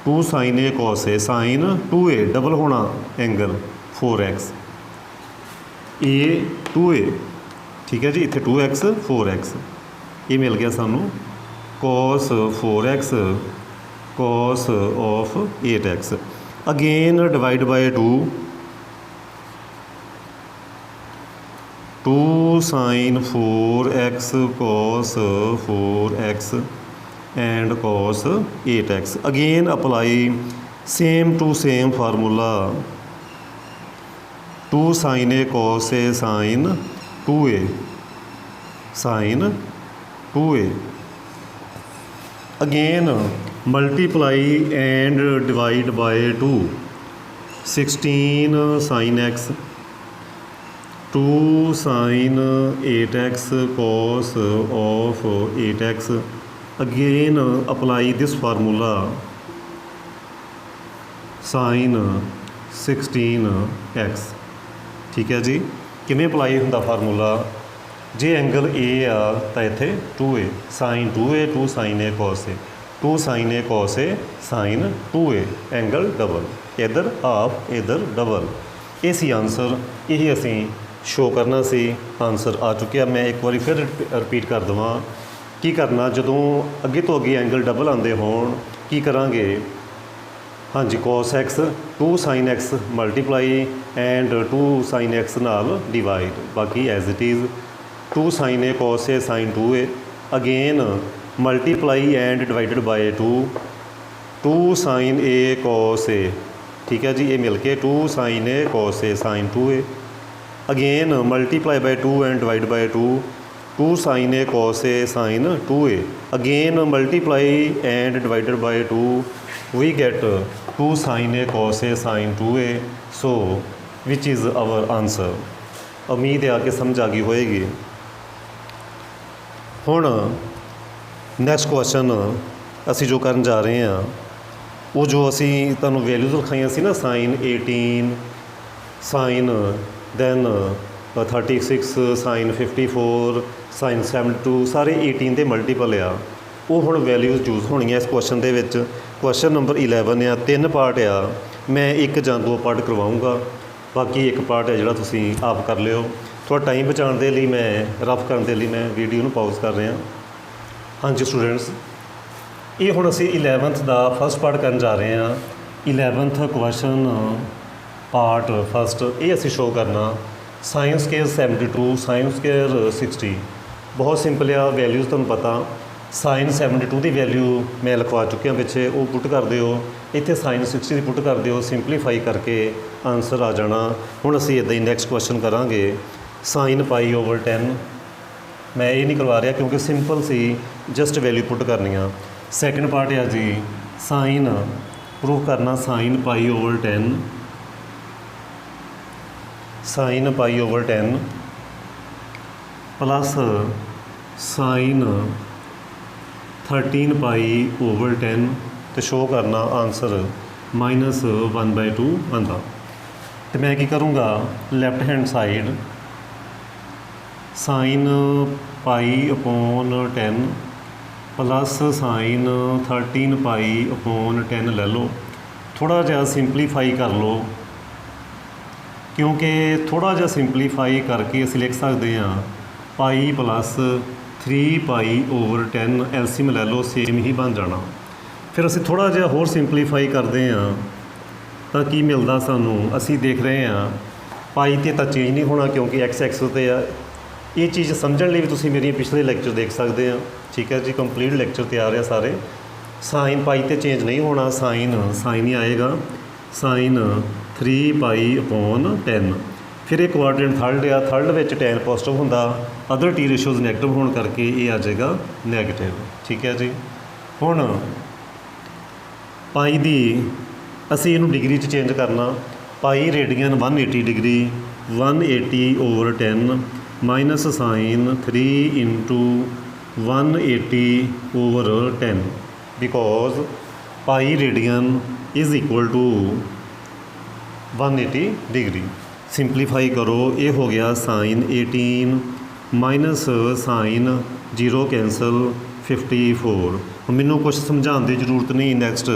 2 sin a cos a sin 2a, double ਹੋਣਾ ਐਂਗਲ 4x, a 2a। ਠੀਕ ਹੈ ਜੀ, ਇੱਥੇ 2x 4x, ਇਹ ਮਿਲ ਗਿਆ ਸਾਨੂੰ cos 4x cos of 8x। Again divide by 2 sin 4x cos 4x and cos 8x। again apply same to same formula, 2 sin a cos a sin 2a, sin 2a। again multiply and divide by 2, 16 sin x, 2 sin 8x cos of 8x। again apply this formula, sin 16x। ਠੀਕ ਹੈ ਜੀ, ਕਿਵੇਂ apply ਹੁੰਦਾ formula, ਜੇ angle A ਆ ਤਾਂ ਇੱਥੇ 2a, sin 2a 2 sin a cos a, 2 sin a cos a sin 2a, angle double, ਇੱਧਰ ਹਾਫ ਇੱਧਰ ਡਬਲ। ਇਹ ਸੀ ਆਨਸਰ, ਇਹ ਅਸੀਂ ਸ਼ੋ ਕਰਨਾ ਸੀ। ਆਨਸਰ ਆ ਚੁੱਕਿਆ। ਮੈਂ ਇੱਕ ਵਾਰੀ ਫਿਰ ਰਿਪੀਟ ਕਰ ਦੇਵਾਂ, ਕੀ ਕਰਨਾ ਜਦੋਂ ਅੱਗੇ ਤੋਂ ਅੱਗੇ ਐਂਗਲ ਡਬਲ ਆਉਂਦੇ ਹੋਣ, ਕੀ ਕਰਾਂਗੇ। ਹਾਂਜੀ, cos x 2 sin x multiply and 2 sin x ਨਾਲ ਡਿਵਾਈਡ, ਬਾਕੀ as it is 2 sin a cos a sin 2a। Again multiply and divided by 2 sin a cos a। ਠੀਕ ਹੈ ਜੀ, ਇਹ ਮਿਲ ਕੇ 2 sin a cos a sin 2a। Again multiply by 2 and divide by 2 sin a cos a sin 2a। again multiply and divided by 2, we get 2 sin a cos a sin 2a, so which is our answer। ਉਮੀਦ ਹੈ ਕਿ ਸਮਝ ਆ ਗਈ ਹੋਏਗੀ। ਹੁਣ next question ਅਸੀਂ ਜੋ ਕਰਨ ਜਾ ਰਹੇ ਹਾਂ, ਉਹ ਜੋ ਅਸੀਂ ਤੁਹਾਨੂੰ ਵੈਲਿਊਜ਼ ਲਿਖਾਈਆਂ ਸੀ ਨਾ, sin 18 sin then 36 sin 54 sin 72, ਸਾਰੇ 18 ਦੇ ਮਲਟੀਪਲ ਆ। ਉਹ ਹੁਣ ਵੈਲਿਊਜ਼ ਯੂਜ਼ ਹੋਣੀਆਂ ਇਸ ਕੁਐਸਚਨ ਦੇ ਵਿੱਚ। ਕੁਐਸਚਨ ਨੰਬਰ 11 ਆ, 3 ਪਾਰਟ ਆ, ਮੈਂ 1 ਜਾਂ 2 ਪਾਰਟ ਕਰਵਾਊਂਗਾ, ਬਾਕੀ 1 ਪਾਰਟ ਹੈ ਜਿਹੜਾ ਤੁਸੀਂ ਆਪ ਕਰ ਲਿਓ। ਥੋੜ੍ਹਾ ਟਾਈਮ ਬਚਾਉਣ ਦੇ ਲਈ, ਮੈਂ ਰਫ ਕਰਨ ਦੇ ਲਈ ਮੈਂ ਵੀਡੀਓ ਨੂੰ ਪਾਊਜ਼ ਕਰ ਰਿਹਾ। ਹਾਂਜੀ ਸਟੂਡੈਂਟਸ, ਇਹ ਹੁਣ ਅਸੀਂ 11th ਦਾ ਫਸਟ ਪਾਰਟ ਕਰਨ ਜਾ ਰਹੇ ਹਾਂ। 11th ਕੁਐਸਚਨ ਪਾਰਟ ਫਸਟ, ਇਹ ਅਸੀਂ ਸ਼ੋਅ ਕਰਨਾ ਸਾਈਨ ਸਕੇਅਰ 72 ਸਾਈਨ ਸਕੇਅਰ 60। ਬਹੁਤ ਸਿੰਪਲ ਆ, ਵੈਲਿਊਜ਼ ਤੁਹਾਨੂੰ ਪਤਾ। ਸਾਈਨ 72 ਦੀ ਵੈਲਿਊ ਮੈਂ ਲਿਖਵਾ ਚੁੱਕਿਆ ਪਿੱਛੇ, ਉਹ ਪੁੱਟ ਕਰ ਦਿਓ। ਇੱਥੇ ਸਾਈਨ 60 ਦੀ ਪੁੱਟ ਕਰ ਦਿਓ, ਸਿੰਪਲੀਫਾਈ ਕਰਕੇ ਆਨਸਰ ਆ ਜਾਣਾ। ਹੁਣ ਅਸੀਂ ਇੱਦਾਂ ਹੀ ਨੈਕਸਟ ਕੁਐਸਚਨ ਕਰਾਂਗੇ। ਸਾਈਨ ਪਾਈ ਓਵਰ 10। ਮੈਂ ਇਹ ਨਹੀਂ ਕਰਵਾ ਰਿਹਾ ਕਿਉਂਕਿ ਸਿੰਪਲ ਸੀ, ਜਸਟ ਵੈਲਿਊ ਪੁੱਟ ਕਰਨੀ ਆ। ਸੈਕਿੰਡ ਪਾਰਟ ਆ ਜੀ ਸਾਈਨ ਪ੍ਰੂਫ ਕਰਨਾ, ਸਾਈਨ ਪਾਈ ਓਵਰ 10, ਸਾਈਨ ਪਾਈ ਓਵਰ 10 ਪਲੱਸ ਸਾਈਨ 13 ਪਾਈ ਓਵਰ 10 ਤੇ ਸ਼ੋਅ ਕਰਨਾ ਆਨਸਰ -1/2 ਆਉਂਦਾ। ਤੇ ਮੈਂ ਕੀ ਕਰੂੰਗਾ, ਲੈਫਟ ਹੈਂਡ ਸਾਈਡ ਸਾਈਨ ਪਾਈ ਅਪੋਨ 10 ਪਲੱਸ ਸਾਈਨ 13 ਪਾਈ ਅਪੋਨ 10 ਲੈ ਲਓ। ਥੋੜ੍ਹਾ ਜਿਹਾ ਸਿੰਪਲੀਫਾਈ ਕਰ ਲਓ, ਕਿਉਂਕਿ ਥੋੜ੍ਹਾ ਜਿਹਾ ਸਿੰਪਲੀਫਾਈ ਕਰਕੇ ਅਸੀਂ ਲਿਖ ਸਕਦੇ ਹਾਂ ਪਾਈ ਪਲੱਸ 3 ਪਾਈ ਓਵਰ 10, ਐਲਸੀਐਮ ਲੈ ਲਓ, ਸੇਮ ਹੀ ਬਣ ਜਾਣਾ। ਫਿਰ ਅਸੀਂ ਥੋੜ੍ਹਾ ਜਿਹਾ ਹੋਰ ਸਿੰਪਲੀਫਾਈ ਕਰਦੇ ਹਾਂ ਤਾਂ ਕੀ ਮਿਲਦਾ ਸਾਨੂੰ, ਅਸੀਂ ਦੇਖ ਰਹੇ ਹਾਂ ਪਾਈ 'ਤੇ ਤਾਂ ਚੇਂਜ ਨਹੀਂ ਹੋਣਾ ਕਿਉਂਕਿ ਐਕਸ 'ਤੇ ਆ। ਇਹ ਚੀਜ਼ ਸਮਝਣ ਲਈ ਵੀ ਤੁਸੀਂ ਮੇਰੀਆਂ ਪਿਛਲੇ ਲੈਕਚਰ ਦੇਖ ਸਕਦੇ ਆ। ਠੀਕ ਹੈ ਜੀ, ਕੰਪਲੀਟ ਲੈਕਚਰ ਤਿਆਰ ਆ ਸਾਰੇ। ਸਾਈਨ ਪਾਈ 'ਤੇ ਚੇਂਜ ਨਹੀਂ ਹੋਣਾ, ਸਾਈਨ ਹੀ ਆਏਗਾ, ਸਾਈਨ 3 ਪਾਈ ਅਪੋਨ 10। ਫਿਰ ਇਹ ਕੁਆਡਰੈਂਟ ਥਰਡ ਆ, ਥਰਡ ਵਿੱਚ ਟੈਨ ਪੋਜ਼ੀਟਿਵ ਹੁੰਦਾ, ਅਦਰ ਟੀ ਰੇਸ਼ੋਜ਼ ਨੈਗੇਟਿਵ ਹੋਣ ਕਰਕੇ ਇਹ ਆ ਜਾਏਗਾ ਨੈਗੇਟਿਵ। ਠੀਕ ਹੈ ਜੀ, ਹੁਣ ਪਾਈ ਦੀ ਅਸੀਂ ਇਹਨੂੰ ਡਿਗਰੀ 'ਚ ਚੇਂਜ ਕਰਨਾ। Pi radian 180 degree, 180 over 10 minus sine 3 into 180 over 10 because pi radian is equal to 180 degree. Simplify ਕਰੋ, ਇਹ ਹੋ ਗਿਆ ਸਾਈਨ 18 ਮਾਈਨਸ ਸਾਈਨ 0 ਕੈਂਸਲ 54। ਮੈਨੂੰ ਕੁਛ ਸਮਝਾਉਣ ਦੀ ਜ਼ਰੂਰਤ ਨਹੀਂ। ਨੈਕਸਟ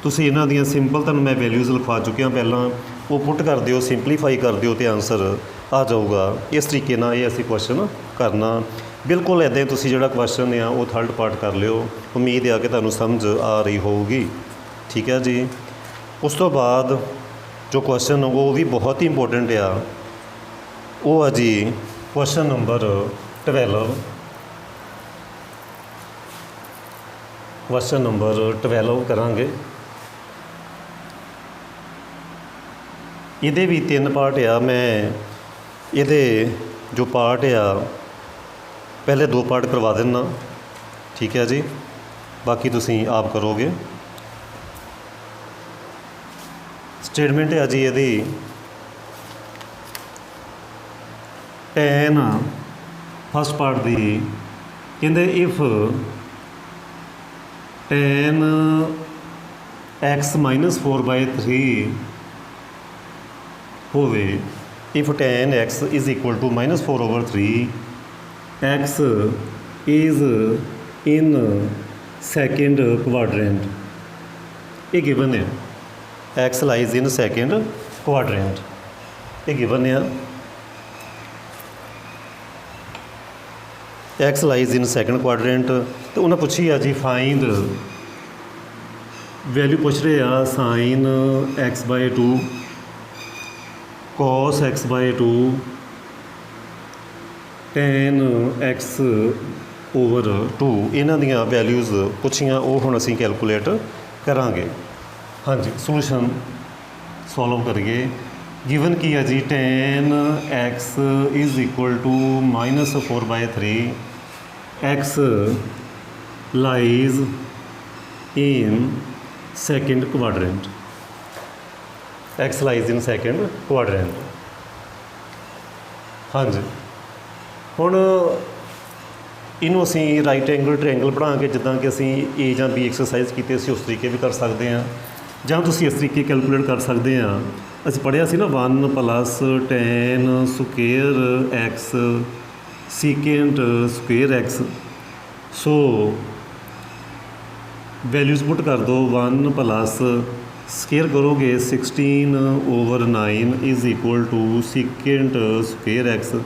ਤੁਸੀਂ ਇਹਨਾਂ ਦੀਆਂ ਸਿੰਪਲ ਤੁਹਾਨੂੰ ਮੈਂ ਵੈਲਿਊਜ਼ ਲਿਖਵਾ ਚੁੱਕਿਆ ਪਹਿਲਾਂ, ਉਹ ਪੁੱਟ ਕਰ ਦਿਓ, ਸਿੰਪਲੀਫਾਈ ਕਰ ਦਿਓ ਅਤੇ ਆਨਸਰ ਆ ਜਾਊਗਾ। ਇਸ ਤਰੀਕੇ ਨਾਲ ਇਹ ਅਸੀਂ ਕੁਐਸਚਨ ਕਰਨਾ। ਬਿਲਕੁਲ ਇੱਦਾਂ ਹੀ ਤੁਸੀਂ ਜਿਹੜਾ ਕੁਐਸਚਨ ਆ ਉਹ ਥਰਡ ਪਾਰਟ ਕਰ ਲਿਓ। ਉਮੀਦ ਆ ਕਿ ਤੁਹਾਨੂੰ ਸਮਝ ਆ ਰਹੀ ਹੋਊਗੀ। ਠੀਕ ਹੈ ਜੀ, ਉਸ ਤੋਂ ਬਾਅਦ ਜੋ ਕੁਐਸਚਨ ਉਹ ਵੀ ਬਹੁਤ ਹੀ ਇੰਪੋਰਟੈਂਟ ਆ, ਉਹ ਆ ਜੀ ਕੁਐਸਚਨ ਨੰਬਰ 12। ਕੁਐਸਚਨ ਨੰਬਰ 12 ਕਰਾਂਗੇ। ਇਹਦੇ ਵੀ 3 ਪਾਰਟ ਆ। ਮੈਂ ਇਹਦੇ ਜੋ ਪਾਰਟ ਆ ਪਹਿਲੇ 2 ਪਾਰਟ ਕਰਵਾ ਦਿੰਦਾ। ਠੀਕ ਹੈ ਜੀ, ਬਾਕੀ ਤੁਸੀਂ ਆਪ ਕਰੋਗੇ। ਸਟੇਟਮੈਂਟ ਆ ਜੀ ਇਹਦੀ, ਟੈਨ ਫਸਟ ਪਾਰਟ ਦੀ ਕਹਿੰਦੇ ਇਫ ਟੈਨ x -4/3 ਹੋਵੇ, if tan x is equal to -4/3, x is in second quadrant. ਇਹ ਗਿਵਨ ਹੈ, x lies in second quadrant, ਇਹ ਗਿਵਨ ਆ। x lies in second quadrant ਤੇ ਉਹਨਾਂ ਪੁੱਛੀ ਆ ਜੀ ਫਾਈਂਡ ਵੈਲਿਊ ਪੁੱਛ ਰਹੇ ਆ sign x/2 cos x/2 tan x/2 ਇਹਨਾਂ ਦੀਆਂ ਵੈਲਿਊਜ਼ ਪੁੱਛੀਆਂ, ਉਹ ਹੁਣ ਅਸੀਂ ਕੈਲਕੂਲੇਟ ਕਰਾਂਗੇ। ਹਾਂਜੀ, ਸੋਲੂਸ਼ਨ ਸੋਲਵ ਕਰੀਏ। ਗਿਵਨ ਕੀ ਹੈ ਜੀ, tan x is equal to -4/3, x lies in second quadrant, x lies in second quadrant. ਹਾਂਜੀ, ਹੁਣ ਇਹਨੂੰ ਅਸੀਂ ਰਾਈਟ ਐਂਗਲ ਟ੍ਰਾਇੰਗਲ ਬਣਾ ਕੇ, ਜਿੱਦਾਂ ਕਿ ਅਸੀਂ A ਜਾਂ B ਐਕਸਰਸਾਈਜ਼ ਕੀਤੀ ਅਸੀਂ ਉਸ ਤਰੀਕੇ ਵੀ ਕਰ ਸਕਦੇ ਹਾਂ, ਜਾਂ ਤੁਸੀਂ ਇਸ ਤਰੀਕੇ ਕੈਲਕੂਲੇਟ ਕਰ ਸਕਦੇ ਹਾਂ। ਅਸੀਂ ਪੜ੍ਹਿਆ ਸੀ ਨਾ 1 plus tan square x secant square x। So values put ਕਰ ਦਿਓ, 1 ਪਲੱਸ ਸਕੇਅਰ ਕਰੋਗੇ 16/9 is equal to secant square x,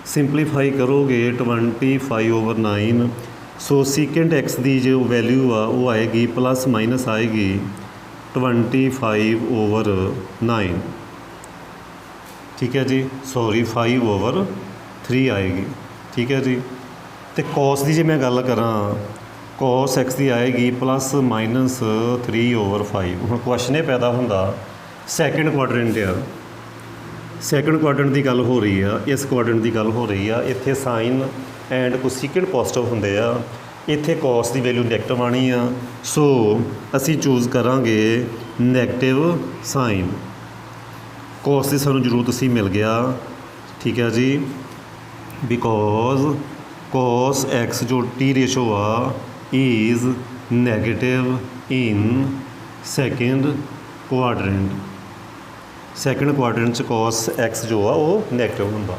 simplify ਕਰੋਗੇ 25/9। ਸੋ ਸੀਕੈਂਟ x ਦੀ ਜੋ ਵੈਲਿਊ ਆ ਉਹ ਆਏਗੀ ਪਲੱਸ ਮਾਈਨਸ ਆਏਗੀ 25/9। ਠੀਕ ਹੈ ਜੀ, ਸੌਰੀ 5/3 ਆਏਗੀ। ਠੀਕ ਹੈ ਜੀ, ਅਤੇ ਕੋਸ ਦੀ ਜੇ ਮੈਂ ਗੱਲ ਕਰਾਂ, ਕੋਸ x ਦੀ ਆਏਗੀ ਪਲੱਸ ਮਾਈਨਸ 3/5। ਹੁਣ ਕੁਐਸਚਨ ਇਹ ਪੈਦਾ ਹੁੰਦਾ, ਸੈਕਿੰਡ ਕੁਆਡਰੈਂਟ ਆ, ਸੈਕੰਡ ਕੁਆਡਰੈਂਟ ਦੀ ਗੱਲ ਹੋ ਰਹੀ ਆ, ਇਸ ਕੁਆਡਰੈਂਟ ਦੀ ਗੱਲ ਹੋ ਰਹੀ ਆ। ਇੱਥੇ ਸਾਈਨ ਐਂਡ ਕੋਸੀਕੈਂਟ ਪੋਜ਼ਿਟਿਵ ਹੁੰਦੇ ਆ, ਇੱਥੇ ਕੋਸ ਦੀ ਵੈਲਿਊ ਨੈਗੇਟਿਵ ਆਉਣੀ ਆ। ਸੋ ਅਸੀਂ ਚੂਜ਼ ਕਰਾਂਗੇ ਨੈਗੇਟਿਵ ਸਾਈਨ। ਕੋਸ ਦੀ ਸਾਨੂੰ ਜ਼ਰੂਰਤ ਸੀ, ਮਿਲ ਗਿਆ। ਠੀਕ ਹੈ ਜੀ, ਬਿਕੋਜ਼ ਕੋਸ ਐਕਸ ਜੋ ਟੀ ਰੇਸ਼ੋ ਆ is negative in second quadrant. Second quadrant 'ਚ ਕੋਸ ਐਕਸ ਜੋ ਆ ਉਹ ਨੈਗੇਟਿਵ ਹੁੰਦਾ।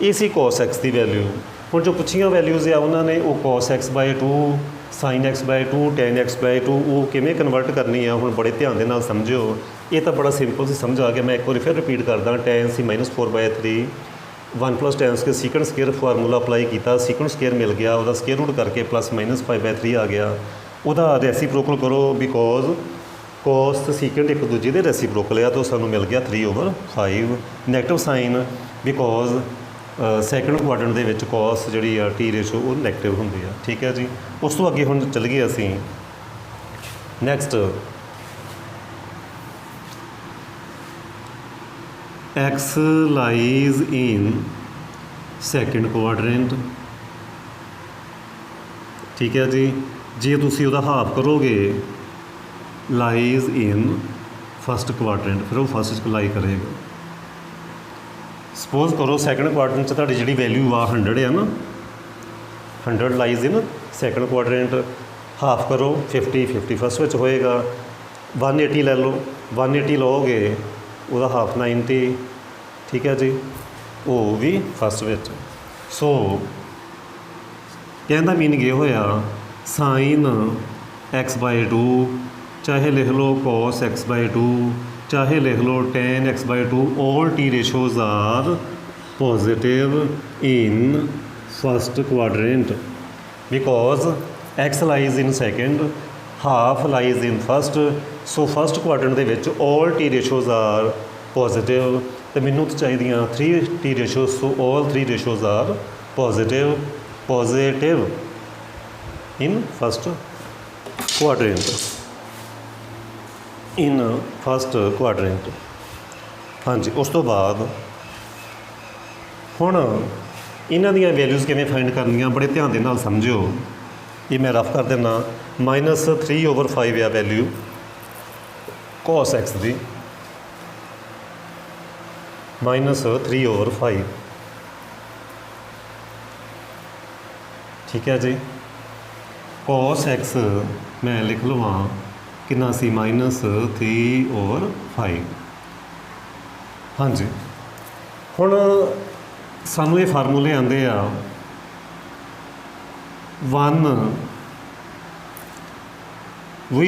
ਇਹ ਸੀ ਕੋਸ ਐਕਸ ਦੀ ਵੈਲਿਊ। ਹੁਣ ਜੋ ਪੁੱਛੀਆਂ ਵੈਲਿਊਜ਼ ਆ ਉਹਨਾਂ ਨੇ ਉਹ cos x by 2, sine x by 2, tan x by 2 ਉਹ ਕਿਵੇਂ ਕਨਵਰਟ ਕਰਨੀ ਆ। ਹੁਣ ਬੜੇ ਧਿਆਨ ਦੇ ਨਾਲ ਸਮਝਿਓ, ਇਹ ਤਾਂ ਬੜਾ ਸਿੰਪਲ ਸੀ, ਸਮਝ ਆ ਗਿਆ। ਮੈਂ ਇੱਕ ਵਾਰੀ ਫਿਰ ਰਿਪੀਟ ਕਰਦਾ, ਟੈਨ ਸੀ -4/3 1 + tan square secant square formula apply ਕੀਤਾ, ਸੀਕੈਂਟ ਸਕੁਅਰ ਮਿਲ ਗਿਆ, ਉਹਦਾ ਸਕੁਅਰ ਰੂਟ ਕਰਕੇ ਪਲੱਸ -5/3 ਆ ਗਿਆ। ਉਹਦਾ ਰੈਸੀਪ੍ਰੋਕਲ ਕਰੋ, ਬਿਕੋਜ਼ ਕੋਸ ਅਤੇ ਸੀਕੈਂਟ ਇੱਕ ਦੂਜੇ ਦੇ ਰੈਸੀਪ੍ਰੋਕਲ ਆ, ਤਾਂ ਸਾਨੂੰ ਮਿਲ ਗਿਆ 3/5। Negative sign because second quadrant ਦੇ ਵਿੱਚ ਕੋਸ ਜਿਹੜੀ ਆ ਟੀ ਰੇਸ਼ੋ ਉਹ ਨੈਗੇਟਿਵ ਹੁੰਦੀ ਆ। ਠੀਕ ਹੈ ਜੀ, ਉਸ ਤੋਂ ਅੱਗੇ ਹੁਣ ਚੱਲ ਗਏ ਅਸੀਂ next x lies in second quadrant। ਠੀਕ ਹੈ ਜੀ, ਜੇ ਤੁਸੀਂ ਉਹਦਾ ਹਾਫ ਕਰੋਗੇ ਲਾਈਜ਼ ਇਨ ਫਸਟ ਕੁਆਡਰੈਂਟ, ਫਿਰ ਉਹ ਫਸਟ 'ਚ ਲਾਈ ਕਰੇਗਾ। ਸਪੋਜ਼ ਕਰੋ ਸੈਕਿੰਡ ਕੁਆਡਰੈਂਟ 'ਚ ਤੁਹਾਡੀ ਜਿਹੜੀ ਵੈਲਿਊ ਆ 100 ਆ ਨਾ, 100 lies in second quadrant. Half ਕਰੋ 50 ਫਸਟ ਵਿੱਚ ਹੋਏਗਾ। 180 ਲੈ ਲਓ, 180 ਲਓਗੇ ਉਹਦਾ ਹਾਫ 90। ਠੀਕ ਹੈ ਜੀ, ਉਹ ਵੀ ਫਸਟ ਵਿੱਚ। ਸੋ ਕਹਿਣ ਦਾ ਮੀਨਿੰਗ ਇਹ ਹੋਇਆ ਸਾਈਨ x/2 ਚਾਹੇ ਲਿਖ ਲਓ ਕੋਸ x/2 ਚਾਹੇ ਲਿਖ ਲਓ tan x/2 all t ratios are positive in first quadrant because x lies in second, half lies in first। So first quadrant ਦੇ ਵਿੱਚ all t ratios are positive ਅਤੇ ਮੈਨੂੰ ਤਾਂ ਚਾਹੀਦੀਆਂ 3 t ratios। So all 3 ratios are positive in first quadrant। ਹਾਂਜੀ, ਉਸ ਤੋਂ ਬਾਅਦ ਹੁਣ ਇਹਨਾਂ ਦੀਆਂ ਵੈਲਿਊਜ਼ ਕਿਵੇਂ ਫਾਈਂਡ ਕਰਨੀਆਂ, ਬੜੇ ਧਿਆਨ ਦੇ ਨਾਲ ਸਮਝਿਓ। ਇਹ ਮੈਂ ਰਫ ਕਰ ਦਿੰਦਾ। -3/5 ਆ ਵੈਲਿਊ ਕੋਸ ਐਕਸ ਦੀ, -3/5। ਠੀਕ ਹੈ ਜੀ, ਕੋਸ ਐਕਸ ਮੈਂ ਲਿਖ ਲਵਾਂ ਕਿੰਨਾ ਸੀ -3/5। ਹਾਂਜੀ, ਹੁਣ ਸਾਨੂੰ ਇਹ ਫਾਰਮੂਲੇ ਆਉਂਦੇ ਆ 1 we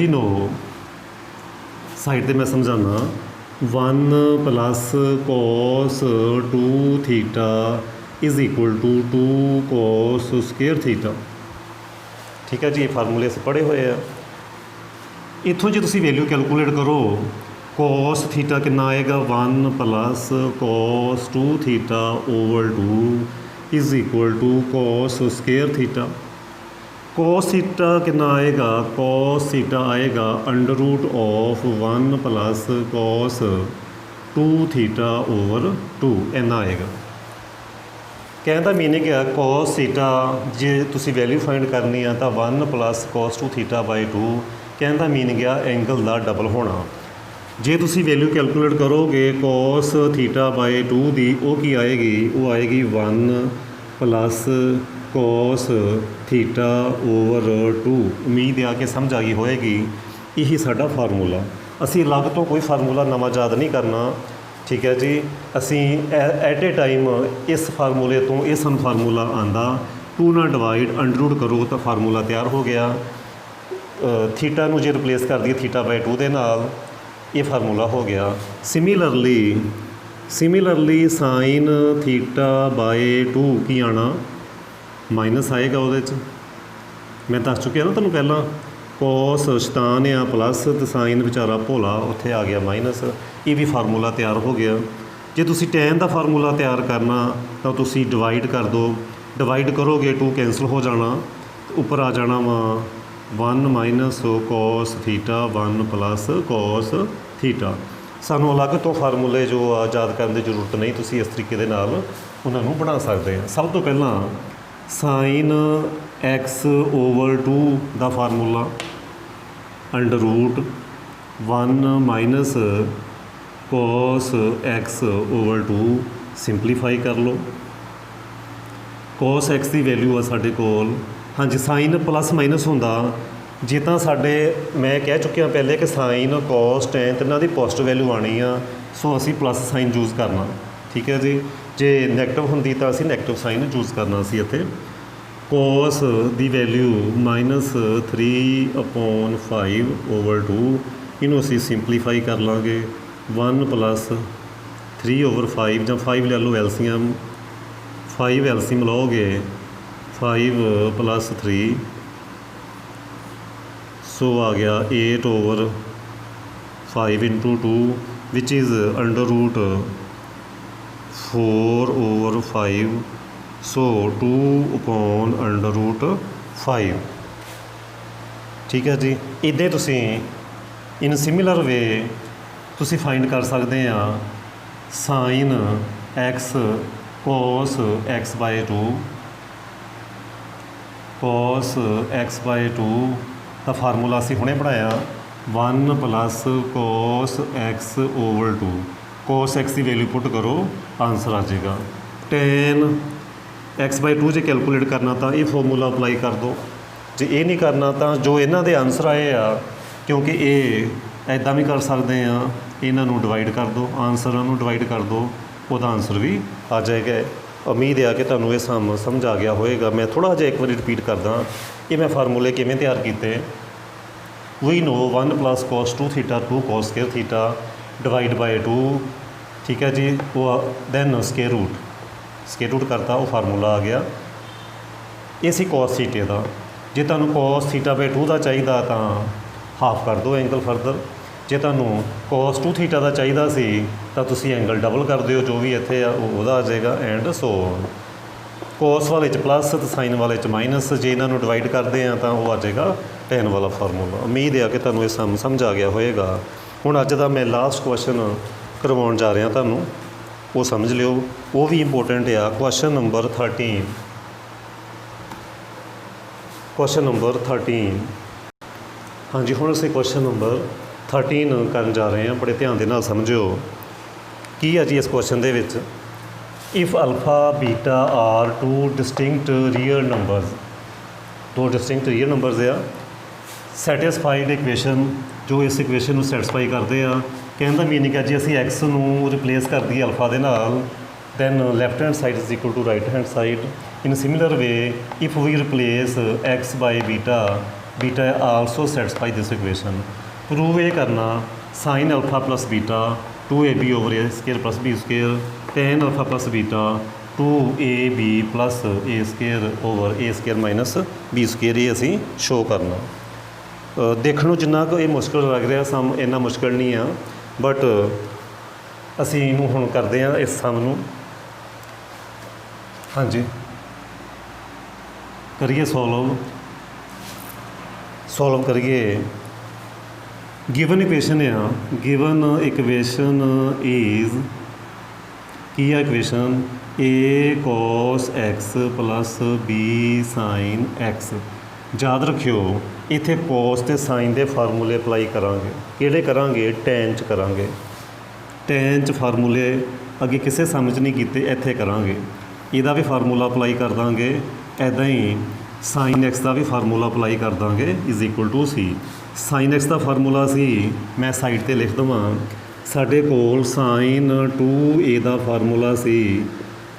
know ਸਾਈਡ 'ਤੇ ਮੈਂ ਸਮਝਾਉਣਾ 1 + cos 2θ = 2 cos square θ। ਠੀਕ ਹੈ ਜੀ, ਇਹ ਫਾਰਮੂਲੇ ਅਸੀਂ ਪੜ੍ਹੇ ਹੋਏ ਆ। ਇੱਥੋਂ ਜੇ ਤੁਸੀਂ ਵੈਲਿਊ ਕੈਲਕੂਲੇਟ ਕਰੋ cos θ ਕਿੰਨਾ ਆਏਗਾ 1 + cos 2θ / 2 = cos square θ। cos θ ਕਿੰਨਾ ਆਏਗਾ, cos θ ਆਏਗਾ √1 + cos 2θ / 2 ਇੰਨਾ ਆਏਗਾ। ਕਹਿਣ ਦਾ ਮੀਨਿੰਗ ਆ cos θ ਜੇ ਤੁਸੀਂ ਵੈਲਿਊ ਫਾਈਂਡ ਕਰਨੀ ਆ ਤਾਂ 1 + cos 2θ/2। ਕਹਿਣ ਦਾ ਮੀਨਿੰਗ ਆ ਐਂਗਲ ਦਾ ਡਬਲ ਹੋਣਾ। ਜੇ ਤੁਸੀਂ ਵੈਲਿਊ ਕੈਲਕੂਲੇਟ ਕਰੋਗੇ cos θ/2 ਦੀ, ਉਹ ਕੀ ਆਏਗੀ, ਉਹ ਆਏਗੀ 1 + cos θ / 2। ਉਮੀਦ ਆ ਕਿ ਸਮਝ ਆ ਗਈ ਹੋਏਗੀ। ਇਹੀ ਸਾਡਾ ਫਾਰਮੂਲਾ। ਅਸੀਂ ਅਲੱਗ ਤੋਂ ਕੋਈ ਫਾਰਮੂਲਾ ਨਵਾਂ ਯਾਦ ਨਹੀਂ ਕਰਨਾ। ਠੀਕ ਹੈ ਜੀ, ਅਸੀਂ ਐਟ ਏ ਟਾਈਮ ਇਸ ਫਾਰਮੂਲੇ ਤੋਂ ਇਹ ਸਾਨੂੰ ਫਾਰਮੂਲਾ ਆਉਂਦਾ 2 ਨਾਲ ਡਿਵਾਈਡ √ ਕਰੋ ਤਾਂ ਫਾਰਮੂਲਾ ਤਿਆਰ ਹੋ ਗਿਆ। ਥੀਟਾ ਨੂੰ ਜੇ ਰਿਪਲੇਸ ਕਰ ਦਈਏ θ/2 ਦੇ ਨਾਲ, ਇਹ ਫਾਰਮੂਲਾ ਹੋ ਗਿਆ। ਸਿਮੀਲਰਲੀ ਸਾਈਨ θ/2 ਕੀ ਆਉਣਾ, ਮਾਈਨਸ ਆਏਗਾ ਉਹਦੇ 'ਚ। ਮੈਂ ਦੱਸ ਚੁੱਕਿਆ ਨਾ ਤੁਹਾਨੂੰ ਪਹਿਲਾਂ, ਕੋਸ ਸ਼ੈਤਾਨ ਆ ਪਲੱਸ ਅਤੇ ਸਾਈਨ ਵਿਚਾਰਾ ਭੋਲਾ, ਉੱਥੇ ਆ ਗਿਆ ਮਾਈਨਸ। ਇਹ ਵੀ ਫਾਰਮੂਲਾ ਤਿਆਰ ਹੋ ਗਿਆ। ਜੇ ਤੁਸੀਂ ਟੈਨ ਦਾ ਫਾਰਮੂਲਾ ਤਿਆਰ ਕਰਨਾ ਤਾਂ ਤੁਸੀਂ ਡਿਵਾਈਡ ਕਰ ਦਿਓ। ਡਿਵਾਈਡ ਕਰੋਗੇ 2 ਕੈਂਸਲ ਹੋ ਜਾਣਾ, ਉੱਪਰ ਆ ਜਾਣਾ ਵਾ 1 ਮਾਈਨਸ ਕੋਸ ਥੀਟਾ 1 ਪਲੱਸ ਕੋਸ ਥੀਟਾ। ਸਾਨੂੰ ਅਲੱਗ ਤੋਂ ਫਾਰਮੂਲੇ ਜੋ ਆ ਯਾਦ ਕਰਨ ਦੀ ਜ਼ਰੂਰਤ ਨਹੀਂ, ਤੁਸੀਂ ਇਸ ਤਰੀਕੇ ਦੇ ਨਾਲ ਉਹਨਾਂ ਨੂੰ ਬਣਾ ਸਕਦੇ ਆ। ਸਭ ਤੋਂ ਪਹਿਲਾਂ ਸਾਈਨ x ਓਵਰ 2 ਦਾ formula under root 1 minus cos x over 2 simplify ਕਰ ਲਓ। ਕੋਸ x ਦੀ ਵੈਲਿਊ ਆ ਸਾਡੇ ਕੋਲ, ਹਾਂਜੀ ਸਾਈਨ ਪਲੱਸ ਮਾਈਨਸ ਹੁੰਦਾ ਜੇ ਤਾਂ ਸਾਡੇ, ਮੈਂ ਕਹਿ ਚੁੱਕਿਆ ਪਹਿਲੇ ਕਿ ਸਾਈਨ ਕੋਸ ਟੈਨ ਤਿੰਨਾਂ ਦੀ ਪੋਜ਼ਿਟਿਵ ਵੈਲਿਊ ਆਉਣੀ ਆ, ਸੋ ਅਸੀਂ ਪਲੱਸ ਸਾਈਨ ਯੂਜ਼ ਕਰਨਾ, ਠੀਕ ਹੈ ਜੀ। ਜੇ ਨੈਗੇਟਿਵ ਹੁੰਦੀ ਤਾਂ ਅਸੀਂ ਨੈਗੇਟਿਵ ਸਾਈਨ ਯੂਜ਼ ਕਰਨਾ ਸੀ ਇੱਥੇ। ਕੋਸ ਦੀ ਵੈਲਿਊ -3/5 ਓਵਰ 2, ਇਹਨੂੰ ਅਸੀਂ ਸਿੰਪਲੀਫਾਈ ਕਰ ਲਾਂਗੇ 1 ਪਲੱਸ 3/5 ਜਾਂ 5 ਲੈ ਲਓ ਐਲਸੀਐਮ, 5 ਐਲਸੀਐਮ ਲਓਗੇ 5 + 3, ਸੋ ਆ ਗਿਆ 8/5 × 2 ਵਿਚ ਇਜ਼ ਅੰਡਰ ਰੂਟ 4/5, ਸੋ 2/√5, ਠੀਕ ਹੈ ਜੀ। ਇੱਦਾਂ ਤੁਸੀਂ ਇਨ ਸਿਮਿਲਰ ਵੇ ਤੁਸੀਂ ਫਾਈਂਡ ਕਰ ਸਕਦੇ ਆ ਸਾਈਨ x ਕੋਸ x/2, ਕੋਸ x/2 ਦਾ ਫਾਰਮੂਲਾ ਅਸੀਂ ਹੁਣੇ ਬਣਾਇਆ 1 ਪਲੱਸ ਕੋਸ x ਓਵਰ 2। ਕੋਸ x ਦੀ ਵੈਲਿਊ ਪੁੱਟ ਕਰੋ, ਆਨਸਰ ਆ ਜਾਏਗਾ। ਟੈਨ x/2 ਜੇ ਕੈਲਕੂਲੇਟ ਕਰਨਾ ਤਾਂ ਇਹ ਫਾਰਮੂਲਾ ਅਪਲਾਈ ਕਰ ਦਿਓ, ਜੇ ਇਹ ਨਹੀਂ ਕਰਨਾ ਤਾਂ ਜੋ ਇਹਨਾਂ ਦੇ ਆਨਸਰ ਆਏ ਆ, ਕਿਉਂਕਿ ਇਹ ਇੱਦਾਂ ਵੀ ਕਰ ਸਕਦੇ ਆ, ਇਹਨਾਂ ਨੂੰ ਡਿਵਾਈਡ ਕਰ ਦਿਓ, ਆਨਸਰਾਂ ਨੂੰ ਡਿਵਾਈਡ ਕਰ ਦਿਓ, ਉਹਦਾ ਆਨਸਰ ਵੀ ਆ ਜਾਏਗਾ। ਉਮੀਦ ਆ ਕਿ ਤੁਹਾਨੂੰ ਇਹ ਸਮਝ ਆ ਗਿਆ ਹੋਵੇਗਾ। ਮੈਂ ਥੋੜ੍ਹਾ ਜਿਹਾ ਇੱਕ ਵਾਰੀ ਰਿਪੀਟ ਕਰਦਾ, ਇਹ ਮੈਂ ਫਾਰਮੂਲੇ ਕਿਵੇਂ ਤਿਆਰ ਕੀਤੇ। We know 1 plus cos 2 theta 2 cos square theta divide by 2, ਠੀਕ ਹੈ ਜੀ। ਉਹ ਦੈਨ ਸਕੇਅਰ ਰੂਟ ਕਰਤਾ, ਉਹ ਫਾਰਮੂਲਾ ਆ ਗਿਆ। ਇਹ ਸੀ ਕੋਸ ਥੀਟੇ ਦਾ। ਜੇ ਤੁਹਾਨੂੰ ਕੋਸ θ/2 ਦਾ ਚਾਹੀਦਾ ਤਾਂ ਹਾਫ ਕਰ ਦਿਓ ਐਂਗਲ ਫਰਦਰ, ਜੇ ਤੁਹਾਨੂੰ ਕੋਸ 2 ਥੀਟਾ ਦਾ ਚਾਹੀਦਾ ਸੀ ਤਾਂ ਤੁਸੀਂ ਐਂਗਲ ਡਬਲ ਕਰ ਦਿਓ, ਜੋ ਵੀ ਇੱਥੇ ਆ ਉਹਦਾ ਆ ਜਾਏਗਾ, ਐਂਡ ਸੋ ਕੋਸ ਵਾਲੇ 'ਚ ਪਲੱਸ ਅਤੇ ਸਾਈਨ ਵਾਲੇ 'ਚ ਮਾਈਨਸ। ਜੇ ਇਹਨਾਂ ਨੂੰ ਡਿਵਾਈਡ ਕਰਦੇ ਆ ਤਾਂ ਉਹ ਆ ਜਾਏਗਾ ਟੈਨ ਵਾਲਾ ਫਾਰਮੂਲਾ। ਉਮੀਦ ਹੈ ਕਿ ਤੁਹਾਨੂੰ ਇਹ ਸਮਝ ਆ ਗਿਆ ਹੋਏਗਾ। ਹੁਣ ਅੱਜ ਦਾ ਮੈਂ ਲਾਸਟ ਕੁਐਸਚਨ ਕਰਵਾਉਣ ਜਾ ਰਿਹਾ ਤੁਹਾਨੂੰ, ਉਹ ਸਮਝ ਲਿਓ, ਉਹ ਵੀ ਇੰਪੋਰਟੈਂਟ ਆ। ਕੁਐਸਚਨ ਨੰਬਰ 13, ਕੁਐਸਚਨ ਨੰਬਰ 13, ਹਾਂਜੀ ਹੁਣ ਅਸੀਂ ਕੁਐਸਚਨ ਨੰਬਰ 13 ਕਰਨ ਜਾ ਰਹੇ ਹਾਂ। ਬੜੇ ਧਿਆਨ ਦੇ ਨਾਲ ਸਮਝਿਓ ਕੀ ਆ ਜੀ ਇਸ ਕੁਐਸਚਨ ਦੇ ਵਿੱਚ। If alpha beta are two distinct real numbers, ਦੋ ਡਿਸਟਿੰਕਟ ਰੀਅਲ ਨੰਬਰਸ ਆ, ਸੈਟਿਸਫਾਈਡ ਇਕੁਏਸ਼ਨ ਜੋ ਇਸ ਇਕੁਏਸ਼ਨ ਨੂੰ ਸੈਟਿਸਫਾਈ ਕਰਦੇ ਆ। ਕਹਿਣ ਦਾ ਮੀਨਿੰਗ ਹੈ ਜੀ ਅਸੀਂ x ਨੂੰ ਰਿਪਲੇਸ ਕਰ ਦਈਏ ਅਲਫਾ ਦੇ ਨਾਲ, then left hand side is equal to right hand side. In similar way if we replace x by beta, beta also satisfy this equation. Prove ਇਹ ਕਰਨਾ sine alpha plus beta 2ab over a square plus b square, tan alpha plus beta 2ab plus a square over a square minus b square, ਇਹ ਅਸੀਂ show ਕਰਨਾ। ਦੇਖਣ ਨੂੰ ਜਿੰਨਾ ਕੁ ਇਹ ਮੁਸ਼ਕਿਲ ਲੱਗ ਰਿਹਾ, ਸਮ ਇੰਨਾ ਮੁਸ਼ਕਿਲ ਨਹੀਂ ਆ, ਬਟ ਅਸੀਂ ਇਹਨੂੰ ਹੁਣ ਕਰਦੇ ਹਾਂ ਇਸ ਸਮ ਨੂੰ, ਹਾਂਜੀ ਕਰੀਏ ਸੋਲਵ ਕਰੀਏ। ਗਿਵਨ ਇਕੁਏਸ਼ਨ ਆ, ਗਿਵਨ ਇਕੁਏਸ਼ਨ ਇਜ਼ ਕੀ ਆ equation, a cos x plus b sin x। ਯਾਦ ਰੱਖਿਓ ਇੱਥੇ ਕੋਸ ਅਤੇ ਸਾਈਨ ਦੇ ਫਾਰਮੂਲੇ ਅਪਲਾਈ ਕਰਾਂਗੇ। ਕਿਹੜੇ ਕਰਾਂਗੇ, ਟੈਨ 'ਚ ਕਰਾਂਗੇ। ਟੈਨ 'ਚ ਫਾਰਮੂਲੇ ਅੱਗੇ ਕਿਸੇ ਸਮਝ ਨਹੀਂ ਕੀਤੇ, ਇੱਥੇ ਕਰਾਂਗੇ। ਇਹਦਾ ਵੀ ਫਾਰਮੂਲਾ ਅਪਲਾਈ ਕਰ ਦਾਂਗੇ, ਇੱਦਾਂ ਹੀ ਸਾਈਨ ਐਕਸ ਦਾ ਵੀ ਫਾਰਮੂਲਾ ਅਪਲਾਈ ਕਰ ਦਾਂਗੇ, is equal to c. Sine x ਦਾ ਫਾਰਮੂਲਾ ਸੀ, ਮੈਂ ਸਾਈਡ 'ਤੇ ਲਿਖ ਦੇਵਾਂ, ਸਾਡੇ ਕੋਲ ਸਾਈਨ 2a ਦਾ ਫਾਰਮੂਲਾ ਸੀ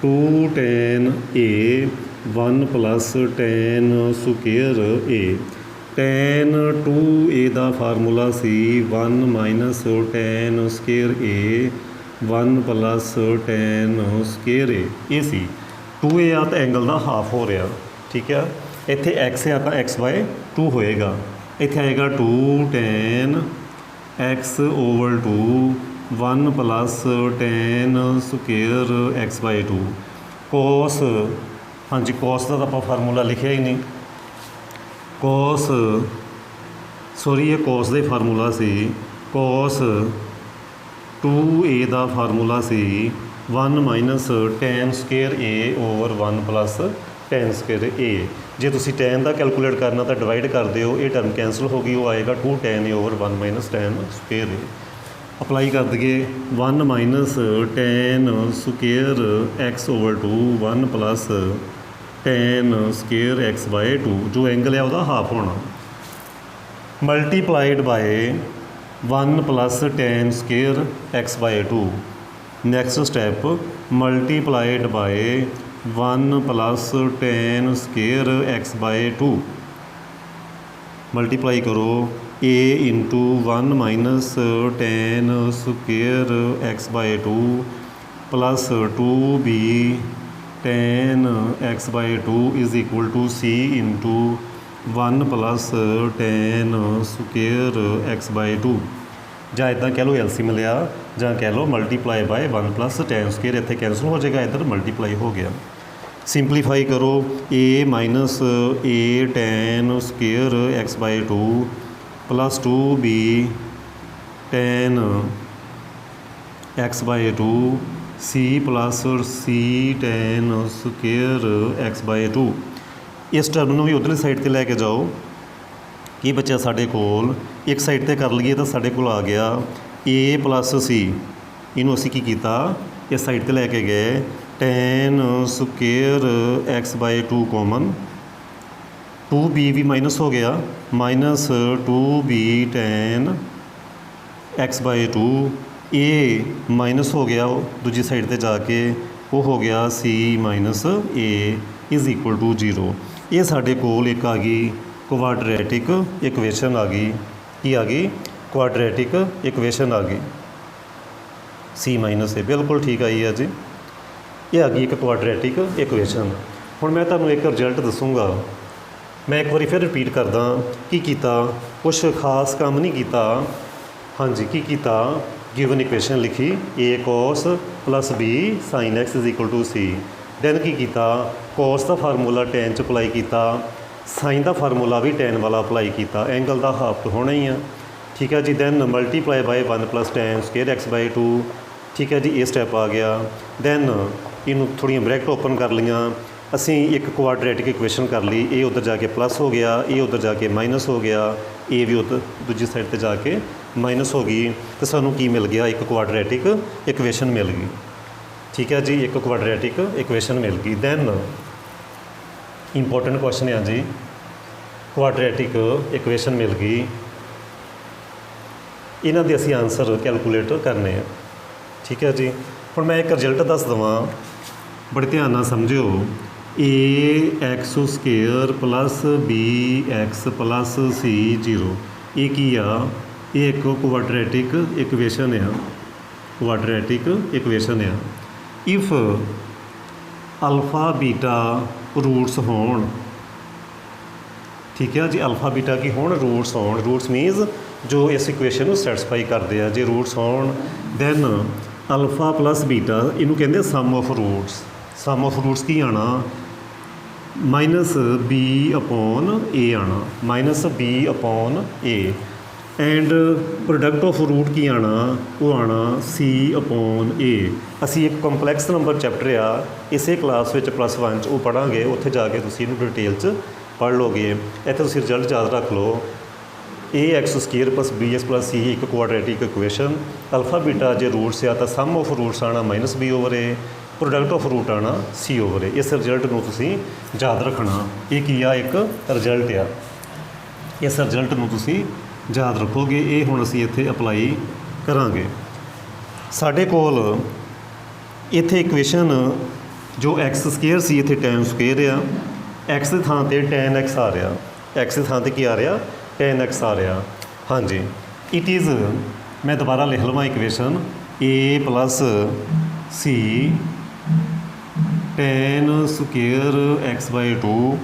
2 tan a 1 plus tan square a। Tan 2a ਦਾ ਫਾਰਮੂਲਾ ਸੀ 1 minus tan square a 1 plus tan square a। ਇਹ ਸੀ 2a ਆ ਤਾਂ ਐਂਗਲ ਦਾ ਹਾਫ ਹੋ ਰਿਹਾ, ਠੀਕ ਆ। ਇੱਥੇ x ਆ ਤਾਂ x/2 ਹੋਏਗਾ, ਇੱਥੇ ਆਏਗਾ 2 tan x over 2 1 plus tan square x/2। ਕੋਸ, ਹਾਂਜੀ ਕੋਸ ਦਾ ਤਾਂ ਆਪਾਂ ਫਾਰਮੂਲਾ ਲਿਖਿਆ ਹੀ ਨਹੀਂ, ਕੋਸ ਸੋਰੀ ਇਹ ਕੋਸ ਦਾ ਫਾਰਮੂਲਾ ਸੀ ਕੋਸ 2a ਦਾ ਫਾਰਮੂਲਾ ਸੀ 1 minus tan square a over 1 plus tan square a। ਜੇ ਤੁਸੀਂ ਟੈਨ ਦਾ ਕੈਲਕੂਲੇਟ ਕਰਨਾ ਤਾਂ ਡਿਵਾਈਡ ਕਰ ਦਿਓ, ਇਹ ਟਰਮ ਕੈਂਸਲ ਹੋ ਗਈ, ਉਹ ਆਏਗਾ 2 tan a over 1 minus tan square a। Apply ਕਰ ਦਈਏ 1 minus tan square x over 2 1 plus tan square x by 2, ਜੋ ਐਂਗਲ ਹੈ ਉਹਦਾ ਹਾਫ ਹੋਣਾ, multiplied by 1 plus tan square x by 2। Next step multiplied by 1 plus tan square x by 2। Multiply ਕਰੋ a into 1 minus tan square x by 2 plus 2b tan x by 2 is equal to c into 1 plus tan square x by 2। ਜਾਂ ਇੱਦਾਂ ਕਹਿ ਲਓ LCM ਲਿਆ, ਜਾਂ ਕਹਿ ਲਓ multiply by 1 plus tan square, ਇੱਥੇ ਕੈਂਸਲ ਹੋ ਜਾਏਗਾ, ਇੱਧਰ ਮਲਟੀਪਲਾਈ ਹੋ ਗਿਆ। ਸਿੰਪਲੀਫਾਈ ਕਰੋ a minus a tan square x by 2 plus 2b tan x by 2 c plus c tan square x by 2। ਇਸ ਟਰਮ ਨੂੰ ਵੀ ਉਧਰਲੀ ਸਾਈਡ 'ਤੇ ਲੈ ਕੇ ਜਾਓ। ਕੀ ਬਚਿਆ ਸਾਡੇ ਕੋਲ, ਇੱਕ ਸਾਈਡ 'ਤੇ ਕਰ ਲਈਏ ਤਾਂ ਸਾਡੇ ਕੋਲ ਆ ਗਿਆ a ਪਲੱਸ c। ਇਹਨੂੰ ਅਸੀਂ ਕੀ ਕੀਤਾ, ਇਸ ਸਾਈਡ 'ਤੇ ਲੈ ਕੇ ਗਏ, tan square x by 2 common, 2b ਵੀ ਮਾਈਨਸ ਹੋ ਗਿਆ, minus 2b tan x by 2, a minus ਹੋ ਗਿਆ ਦੂਜੀ ਸਾਈਡ 'ਤੇ ਜਾ ਕੇ, ਉਹ ਹੋ ਗਿਆ c minus a is equal to 0। ਇਹ ਸਾਡੇ ਕੋਲ ਇੱਕ ਆ ਗਈ ਕੁਆਡਰੈਟਿਕ ਇਕੁਏਸ਼ਨ ਆ ਗਈ। ਕੀ ਆ ਗਈ, ਕੁਆਡਰੈਟਿਕ ਇਕੁਏਸ਼ਨ ਆ ਗਈ, c ਮਾਈਨਸ a, ਬਿਲਕੁਲ ਠੀਕ ਆਈ ਹੈ ਜੀ। ਇਹ ਆ ਗਈ ਇੱਕ ਕੁਆਡਰੈਟਿਕ ਇਕੁਏਸ਼ਨ। ਹੁਣ ਮੈਂ ਤੁਹਾਨੂੰ ਇੱਕ ਰਿਜ਼ਲਟ ਦੱਸੂਗਾ, ਮੈਂ ਇੱਕ ਵਾਰੀ ਫਿਰ ਰਿਪੀਟ ਕਰਦਾ। ਕੀ ਕੀਤਾ, ਕੁਛ ਖਾਸ ਕੰਮ ਨਹੀਂ ਕੀਤਾ। ਹਾਂਜੀ, ਕੀ ਕੀਤਾ, ਗਿਵਨ ਇਕੁਏਸ਼ਨ ਲਿਖੀ a cos plus b sin x is equal to c। Then ਕੀ ਕੀਤਾ, ਕੋਸ ਦਾ ਫਾਰਮੂਲਾ ਟੈਨ 'ਚ ਅਪਲਾਈ ਕੀਤਾ, ਸਾਈਨ ਦਾ ਫਾਰਮੂਲਾ ਵੀ ਟੈਨ ਵਾਲਾ ਅਪਲਾਈ ਕੀਤਾ, ਐਂਗਲ ਦਾ ਹਾਫ ਤਾਂ ਹੋਣਾ ਹੀ ਆ, ਠੀਕ ਹੈ ਜੀ। Then multiply by 1 plus tan square x by 2, ਠੀਕ ਹੈ ਜੀ, ਇਹ ਸਟੈਪ ਆ ਗਿਆ। ਦੈਨ ਇਹਨੂੰ ਥੋੜ੍ਹੀਆਂ ਬ੍ਰੈਕਟ ਓਪਨ ਕਰ ਲਈਆਂ, ਅਸੀਂ ਇੱਕ ਕੁਆਡਰੈਟਿਕ ਇਕੁਏਸ਼ਨ ਕਰ ਲਈ, ਇਹ ਉੱਧਰ ਜਾ ਕੇ ਪਲੱਸ ਹੋ ਗਿਆ, ਇਹ ਉੱਧਰ ਜਾ ਕੇ ਮਾਈਨਸ ਹੋ ਗਿਆ, ਇਹ ਵੀ ਉੱਧਰ ਦੂਜੀ ਸਾਈਡ 'ਤੇ ਜਾ ਕੇ ਮਾਈਨਸ ਹੋ ਗਈ, ਅਤੇ ਸਾਨੂੰ ਕੀ ਮਿਲ ਗਿਆ, ਇੱਕ ਕੁਆਡਰੈਟਿਕ ਇਕੁਏਸ਼ਨ ਮਿਲ ਗਈ, ਠੀਕ ਹੈ ਜੀ, ਇੱਕ ਕੁਆਡਰੈਟਿਕ ਇਕੁਏਸ਼ਨ ਮਿਲ ਗਈ। ਦੈਨ ਇੰਪੋਰਟੈਂਟ ਕੁਐਸਚਨ ਆ ਜੀ, ਕੁਆਡਰੈਟਿਕ ਇਕੁਏਸ਼ਨ ਮਿਲ ਗਈ, ਇਹਨਾਂ ਦੇ ਅਸੀਂ ਆਨਸਰ ਕੈਲਕੂਲੇਟ ਕਰਨੇ ਆ, ਠੀਕ ਹੈ ਜੀ। ਹੁਣ ਮੈਂ ਇੱਕ ਰਿਜ਼ਲਟ ਦੱਸ ਦੇਵਾਂ, ਬੜੇ ਧਿਆਨ ਨਾਲ ਸਮਝਿਓ। ax square plus bx plus c 0, ਇਹ ਕੀ ਆ, ਇਹ ਇੱਕ ਕੁਆਡਰੈਟਿਕ ਇਕੁਏਸ਼ਨ ਆ, ਕੁਆਡਰੈਟਿਕ ਇਕੁਏਸ਼ਨ ਆ। ਇਫ ਅਲਫਾ ਬੀਟਾ ਰੂਟਸ ਹੋਣ, ਠੀਕ ਹੈ ਜੀ, ਅਲਫਾ ਬੀਟਾ ਕੀ ਹੋਣ, ਰੂਟਸ ਹੋਣ। ਰੂਟਸ ਮੀਨਸ ਜੋ ਇਸ ਇਕੁਏਸ਼ਨ ਨੂੰ ਸੈਟਿਸਫਾਈ ਕਰਦੇ ਆ, ਜੇ ਰੂਟਸ ਹੋਣ ਦੈਨ ਅਲਫਾ ਪਲੱਸ ਬੀਟਾ, ਇਹਨੂੰ ਕਹਿੰਦੇ sum of roots. Sum of roots ਕੀ ਆਣਾ, ਮਾਈਨਸ b ਅਪੋਨ a ਆਣਾ, minus b upon a। And product of root ਕੀ ਆਣਾ, ਉਹ ਆਣਾ c ਅਪੋਨ a। ਅਸੀਂ ਇੱਕ ਕੰਪਲੈਕਸ ਨੰਬਰ ਚੈਪਟਰ ਆ ਇਸੇ ਕਲਾਸ ਵਿੱਚ +1 'ਚ ਉਹ ਪੜ੍ਹਾਂਗੇ, ਉੱਥੇ ਜਾ ਕੇ ਤੁਸੀਂ ਇਹਨੂੰ ਡਿਟੇਲ 'ਚ ਪੜ੍ਹ ਲਓਗੇ। ਇੱਥੇ ਤੁਸੀਂ ਰਿਜ਼ਲਟ ਯਾਦ ਰੱਖ ਲਓ, ax square plus bx plus c ਇੱਕ ਕੁਆਡਰੈਟਿਕ ਇਕੁਏਸ਼ਨ, ਅਲਫਾ ਬੀਟਾ ਜੇ ਰੂਟਸ ਆ ਤਾਂ ਸਮ ਆਫ ਰੂਟਸ ਆਣਾ minus b over a, product of root ਆਣਾ c ਓਵਰ a। ਇਸ ਰਿਜ਼ਲਟ ਨੂੰ ਤੁਸੀਂ ਯਾਦ ਰੱਖਣਾ, ਇਹ ਕੀ ਆ, ਇੱਕ ਰਿਜ਼ਲਟ ਆ, ਇਸ ਰਿਜ਼ਲਟ ਨੂੰ ਤੁਸੀਂ ਯਾਦ ਰੱਖੋਗੇ। ਇਹ ਹੁਣ ਅਸੀਂ ਇੱਥੇ ਅਪਲਾਈ ਕਰਾਂਗੇ। ਸਾਡੇ ਕੋਲ ਇੱਥੇ ਇਕੁਏਸ਼ਨ ਜੋ x ਸਕੁਏਅਰ ਸੀ, ਇੱਥੇ ਟੈਨ ਸਕੁਏਅਰ ਆ, x ਦੇ ਥਾਂ 'ਤੇ ਟੈਨ x ਆ ਰਿਹਾ, x ਦੇ ਥਾਂ 'ਤੇ ਕੀ ਆ ਰਿਹਾ, ਟੈਨ x ਆ ਰਿਹਾ। ਹਾਂਜੀ, ਇਟ ਇਜ਼, ਮੈਂ ਦੁਬਾਰਾ ਲਿਖ ਲਵਾਂ equation, a plus c tan square x by 2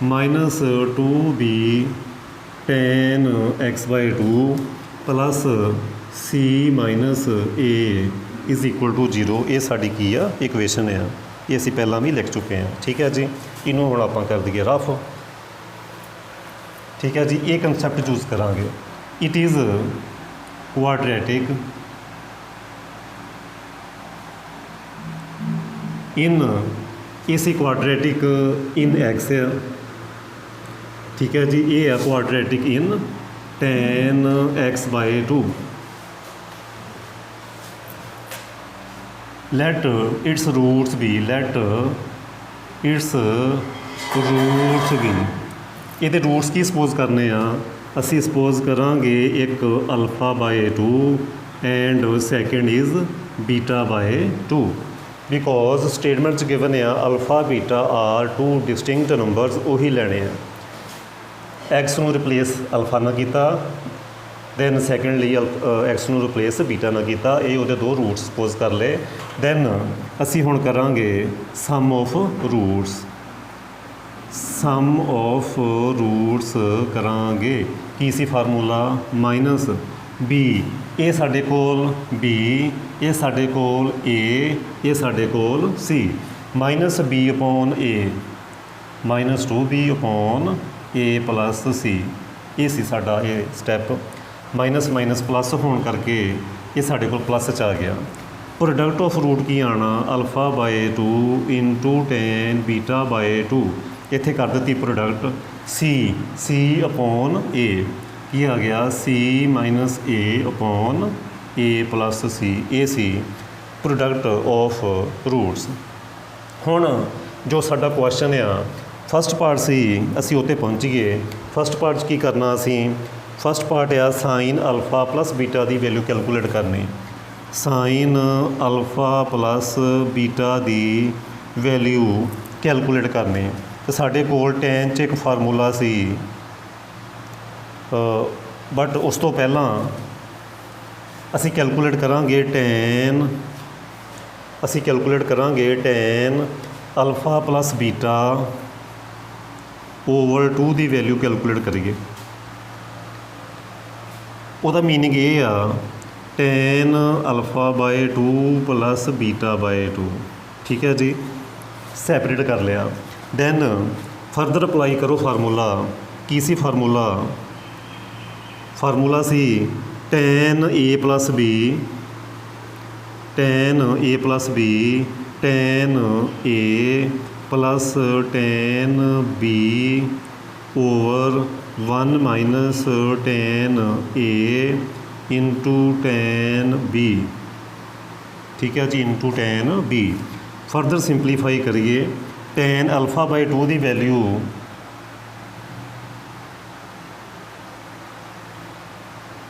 minus 2b tan x by 2 plus c minus a is equal to 0। ਇਹ ਸਾਡੀ ਕੀ ਆ, ਇਕੁਏਸ਼ਨ ਆ, ਇਹ ਅਸੀਂ ਪਹਿਲਾਂ ਵੀ ਲਿਖ ਚੁੱਕੇ ਹਾਂ, ਠੀਕ ਹੈ ਜੀ। ਇਹਨੂੰ ਹੁਣ ਆਪਾਂ ਕਰ ਦਈਏ ਰਫ। ठीक है जी, ये कंसैप्ट चूज करांगे। इट इज़ क्वाड्रेटिक इन इसी क्वाड्रेटिक इन एक्स है, ठीक है जी। ये है quadratic in tan x/2। let its roots be ਇਹਦੇ ਰੂਟਸ ਕੀ ਸਪੋਜ਼ ਕਰਨੇ ਆ ਅਸੀਂ? ਸਪੋਜ਼ ਕਰਾਂਗੇ ਇੱਕ α/2 and second is β/2 because statement 'ਚ ਗਿਵਨ ਆ alpha beta are two distinct numbers, ਉਹੀ ਲੈਣੇ ਆ। ਐਕਸ ਨੂੰ ਰਿਪਲੇਸ ਅਲਫਾ ਨਾਲ ਕੀਤਾ, ਦੈਨ ਸੈਕਿੰਡਲੀ ਐਕਸ ਨੂੰ ਰਿਪਲੇਸ ਬੀਟਾ ਨਾਲ ਕੀਤਾ। ਇਹ ਉਹਦੇ ਦੋ ਰੂਟਸ ਸਪੋਜ਼ ਕਰ ਲਏ। ਦੈਨ ਅਸੀਂ ਹੁਣ ਕਰਾਂਗੇ sum of roots. Sum of roots ਕਰਾਂਗੇ ਕੀ ਸੀ ਫਾਰਮੂਲਾ? ਮਾਈਨਸ ਬੀ, ਇਹ ਸਾਡੇ ਕੋਲ ਬੀ, ਇਹ ਸਾਡੇ ਕੋਲ ਏ, ਇਹ ਸਾਡੇ ਕੋਲ ਸੀ। Minus b upon a, minus 2b upon a plus c. ਇਹ ਸੀ ਸਾਡਾ ਇਹ ਸਟੈਪ। ਮਾਈਨਸ ਮਾਈਨਸ ਪਲੱਸ ਹੋਣ ਕਰਕੇ ਇਹ ਸਾਡੇ ਕੋਲ ਪਲੱਸ 'ਚ ਆ ਗਿਆ। ਪ੍ਰੋਡਕਟ ਆਫ ਰੂਟ ਕੀ ਆਉਣਾ? α/2 ਇੰਟੂ tan β/2। ਇੱਥੇ ਕਰ ਦਿੱਤੀ ਪ੍ਰੋਡਕਟ ਸੀ ਅਪੋਨ ਏ, ਕੀ ਆ ਗਿਆ? C minus a upon a plus c. ਇਹ ਸੀ ਪ੍ਰੋਡਕਟ ਆਫ ਰੂਟਸ। ਹੁਣ ਜੋ ਸਾਡਾ ਕੁਐਸਚਨ ਆ ਫਸਟ ਪਾਰਟ ਸੀ, ਅਸੀਂ ਉੱਤੇ ਪਹੁੰਚ ਗਏ। ਫਸਟ ਪਾਰਟ 'ਚ ਕੀ ਕਰਨਾ ਅਸੀਂ? ਫਸਟ ਪਾਰਟ ਆ ਸਾਈਨ ਅਲਫਾ ਪਲੱਸ ਬੀਟਾ ਦੀ ਵੈਲਿਊ ਕੈਲਕੂਲੇਟ ਕਰਨੀ। ਸਾਈਨ ਅਲਫਾ ਪਲੱਸ ਬੀਟਾ ਦੀ ਵੈਲਿਊ ਕੈਲਕੂਲੇਟ ਕਰਨੀ। ਅਤੇ ਸਾਡੇ ਕੋਲ tan 'ਚ ਇੱਕ ਫਾਰਮੂਲਾ ਸੀ, ਬਟ ਉਸ ਤੋਂ ਪਹਿਲਾਂ ਅਸੀਂ ਕੈਲਕੂਲੇਟ ਕਰਾਂਗੇ tan, ਅਸੀਂ ਕੈਲਕੂਲੇਟ ਕਰਾਂਗੇ tan ਅਲਫਾ ਪਲੱਸ ਬੀਟਾ ਓਵਰ 2 ਦੀ ਵੈਲਿਊ ਕੈਲਕੂਲੇਟ ਕਰੀਏ। ਉਹਦਾ ਮੀਨਿੰਗ ਇਹ ਆ tan α/2 ਪਲੱਸ β/2, ਠੀਕ ਹੈ ਜੀ। ਸੈਪਰੇਟ ਕਰ ਲਿਆ। ਦੈਨ ਫਰਦਰ ਅਪਲਾਈ ਕਰੋ ਫਾਰਮੂਲਾ। ਕੀ ਸੀ ਫਾਰਮੂਲਾ? ਫਾਰਮੂਲਾ ਸੀ tan a plus b, tan a plus b, tan a plus tan b over 1 minus tan a into tan b, ਠੀਕ ਹੈ ਜੀ, into tan b। Further simplify ਕਰੀਏ। tan α/2 ਦੀ value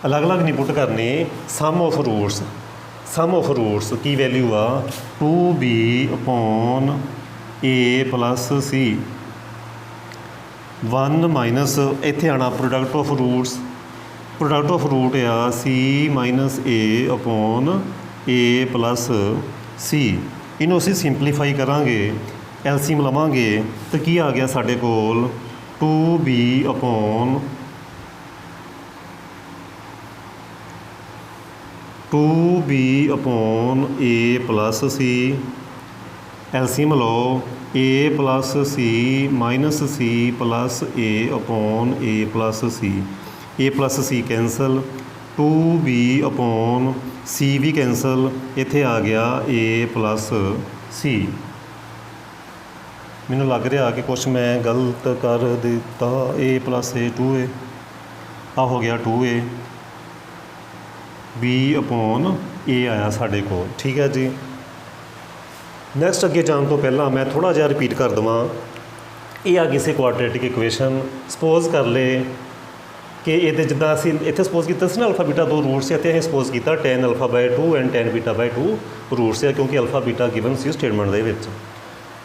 ਅਲੱਗ-ਅਲੱਗ ਨਹੀਂ ਪੁੱਟ ਕਰਨੀ। Sum of roots, sum of roots ਕੀ value ਆ? 2b upon a plus c। 1 minus ਇੱਥੇ ਆਉਣਾ product of roots. Product of root ਆ c minus a upon a plus c। ਇਹਨੂੰ ਅਸੀਂ ਸਿੰਪਲੀਫਾਈ ਕਰਾਂਗੇ, ਐਲਸੀਐਮ ਲਵਾਂਗੇ ਤਾਂ ਕੀ ਆ ਗਿਆ ਸਾਡੇ ਕੋਲ? 2b upon 2b upon a plus c। LCM ਲਓ, a plus c minus c plus a upon a plus c। a plus c cancel, 2b upon c ਵੀ ਕੈਂਸਲ। ਇੱਥੇ ਆ ਗਿਆ a ਪਲੱਸ c। ਮੈਨੂੰ ਲੱਗ ਰਿਹਾ ਕਿ ਕੁਛ ਮੈਂ ਗਲਤ ਕਰ ਦਿੱਤਾ। a ਪਲੱਸ a 2a, ਆ ਹੋ ਗਿਆ 2a, b ਅਪੋਨ a ਆਇਆ ਸਾਡੇ ਕੋਲ, ਠੀਕ ਹੈ ਜੀ। ਨੈਕਸਟ ਅੱਗੇ ਜਾਣ ਤੋਂ ਪਹਿਲਾਂ ਮੈਂ ਥੋੜ੍ਹਾ ਜਿਹਾ ਰਿਪੀਟ ਕਰ ਦੇਵਾਂ। ਇਹ ਆ ਕਿਸੇ ਕੁਆਡਰੇਟਿਕ ਇਕੁਏਸ਼ਨ। ਸਪੋਜ਼ ਕਰ ਲਏ ਕਿ ਇਹਦੇ ਜਿੱਦਾਂ ਅਸੀਂ ਇੱਥੇ ਸਪੋਜ਼ ਕੀਤਾ ਸੀ ਨਾ ਅਲਫਾ ਬੀਟਾ ਦੋ ਰੂਟਸ, ਇੱਥੇ ਅਸੀਂ ਸਪੋਜ਼ ਕੀਤਾ tan α/2 ਐਂਡ tan β/2 ਰੂਟਸ ਆ, ਕਿਉਂਕਿ ਅਲਫਾ ਬੀਟਾ ਗਿਵਨ ਸੀ ਸਟੇਟਮੈਂਟ ਦੇ ਵਿੱਚ।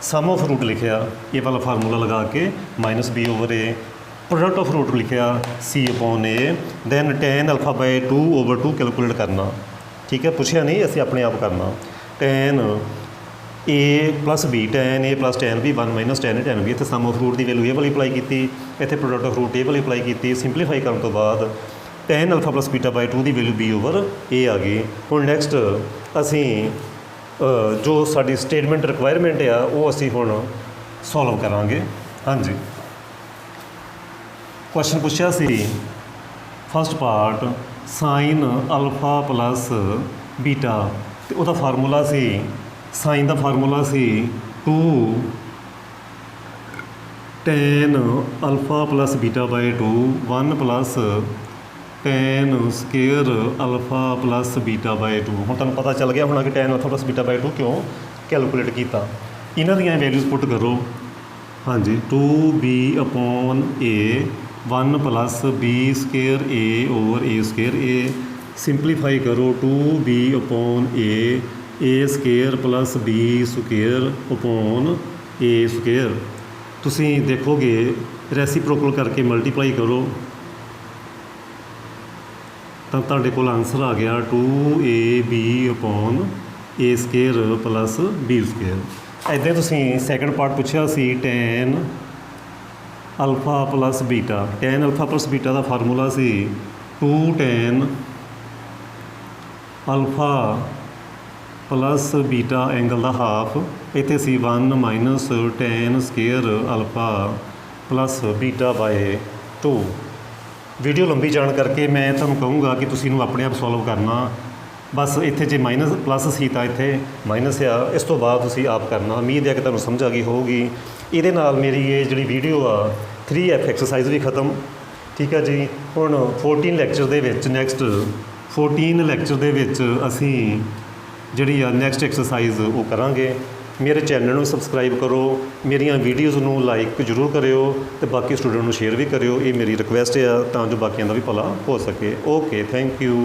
ਸਮ ਆਫ ਰੂਟ ਲਿਖਿਆ, ਇਹ ਵਾਲਾ ਫਾਰਮੂਲਾ ਲਗਾ ਕੇ minus b over a। Product of root ਲਿਖਿਆ c upon a। Then tan α/2 over 2 calculate ਕਰਨਾ, ਠੀਕ ਹੈ, ਪੁੱਛਿਆ ਨਹੀਂ, ਅਸੀਂ ਆਪਣੇ ਆਪ ਕਰਨਾ। tan a plus b, tan a plus tan b 1 minus tan a tan b। ਇੱਥੇ some of route the value ਇਹ ਵਾਲੀ ਅਪਲਾਈ ਕੀਤੀ, ਇੱਥੇ ਪ੍ਰੋਡਕਟ ਆਫ ਰੂਟ ਇਹ ਵਾਲੀ ਅਪਲਾਈ ਕੀਤੀ। ਸਿੰਪਲੀਫਾਈ ਕਰਨ ਤੋਂ ਬਾਅਦ tan α plus β/2 the value b over a ਆ ਗਈ। ਹੁਣ ਨੈਕਸਟ ਅਸੀਂ ਜੋ ਸਾਡੀ ਸਟੇਟਮੈਂਟ ਰਿਕੁਆਇਰਮੈਂਟ ਆ ਉਹ ਅਸੀਂ ਹੁਣ ਸੋਲਵ ਕਰਾਂਗੇ। ਹਾਂਜੀ, ਕੁਐਸਚਨ ਪੁੱਛਿਆ ਸੀ first part sine alpha plus beta ਤੇ ਉਹਦਾ ਫਾਰਮੂਲਾ ਸੀ ਸਾਈਨ ਦਾ ਫਾਰਮੂਲਾ ਸੀ 2 tan alpha plus beta by 2 1 plus tan square alpha plus beta by 2। ਹੁਣ ਤੁਹਾਨੂੰ ਪਤਾ ਚੱਲ ਗਿਆ ਹੋਣਾ ਕਿ tan alpha plus beta by 2 ਕਿਉਂ ਕੈਲਕੂਲੇਟ ਕੀਤਾ। ਇਹਨਾਂ ਦੀਆਂ ਵੈਲਿਊਜ਼ ਪੁੱਟ ਕਰੋ। ਹਾਂਜੀ 2b/a 1 plus b square a over a square a simplify ਕਰੋ 2b/a a square plus b square upon a square. ਤੁਸੀਂ ਦੇਖੋਗੇ ਰੈਸੀਪ੍ਰੋਕਲ ਕਰਕੇ ਮਲਟੀਪਲਾਈ ਕਰੋ ਤਾਂ ਤੁਹਾਡੇ ਕੋਲ ਆਨਸਰ ਆ ਗਿਆ 2ab/a square plus b square. ਇੱਦਾਂ ਤੁਸੀਂ ਸੈਕੰਡ ਪਾਰਟ ਪੁੱਛਿਆ ਸੀ tan alpha plus beta. tan alpha plus beta ਦਾ ਫਾਰਮੂਲਾ ਸੀ 2 tan alpha plus beta angle ਦਾ ਹਾਫ। ਇੱਥੇ ਸੀ 1 minus tan square alpha plus beta by 2। Video ਲੰਬੀ ਜਾਣ ਕਰਕੇ ਮੈਂ ਤੁਹਾਨੂੰ ਕਹੂੰਗਾ ਕਿ ਤੁਸੀਂ ਇਹਨੂੰ ਆਪਣੇ ਆਪ ਸੋਲਵ ਕਰਨਾ। ਬਸ ਇੱਥੇ ਜੇ ਮਾਈਨਸ ਪਲੱਸ ਸੀ ਤਾਂ ਇੱਥੇ ਮਾਈਨਸ ਆ, ਇਸ ਤੋਂ ਬਾਅਦ ਤੁਸੀਂ ਆਪ ਕਰਨਾ। ਉਮੀਦ ਹੈ ਕਿ ਤੁਹਾਨੂੰ ਸਮਝ ਆ ਗਈ ਹੋਊਗੀ। ਇਹਦੇ ਨਾਲ ਮੇਰੀ ਇਹ ਜਿਹੜੀ ਵੀਡੀਓ ਆ 3F ਐਕਸਰਸਾਈਜ਼ ਵੀ ਖਤਮ। ਠੀਕ ਹੈ ਜੀ। ਹੁਣ 14 ਲੈਕਚਰ ਦੇ ਵਿੱਚ ਨੈਕਸਟ 14 ਲੈਕਚਰ ਦੇ ਵਿੱਚ ਅਸੀਂ ਜਿਹੜੀ ਆ ਨੈਕਸਟ ਐਕਸਰਸਾਈਜ਼ ਉਹ ਕਰਾਂਗੇ। ਮੇਰੇ ਚੈਨਲ ਨੂੰ ਸਬਸਕ੍ਰਾਈਬ ਕਰੋ, ਮੇਰੀਆਂ ਵੀਡੀਓਜ਼ ਨੂੰ ਲਾਈਕ ਜ਼ਰੂਰ ਕਰਿਓ ਅਤੇ ਬਾਕੀ ਸਟੂਡੈਂਟ ਨੂੰ ਸ਼ੇਅਰ ਵੀ ਕਰਿਓ। ਇਹ ਮੇਰੀ ਰਿਕੁਐਸਟ ਆ ਤਾਂ ਜੋ ਬਾਕੀਆਂ ਦਾ ਵੀ ਭਲਾ ਹੋ ਸਕੇ। Okay, thank you.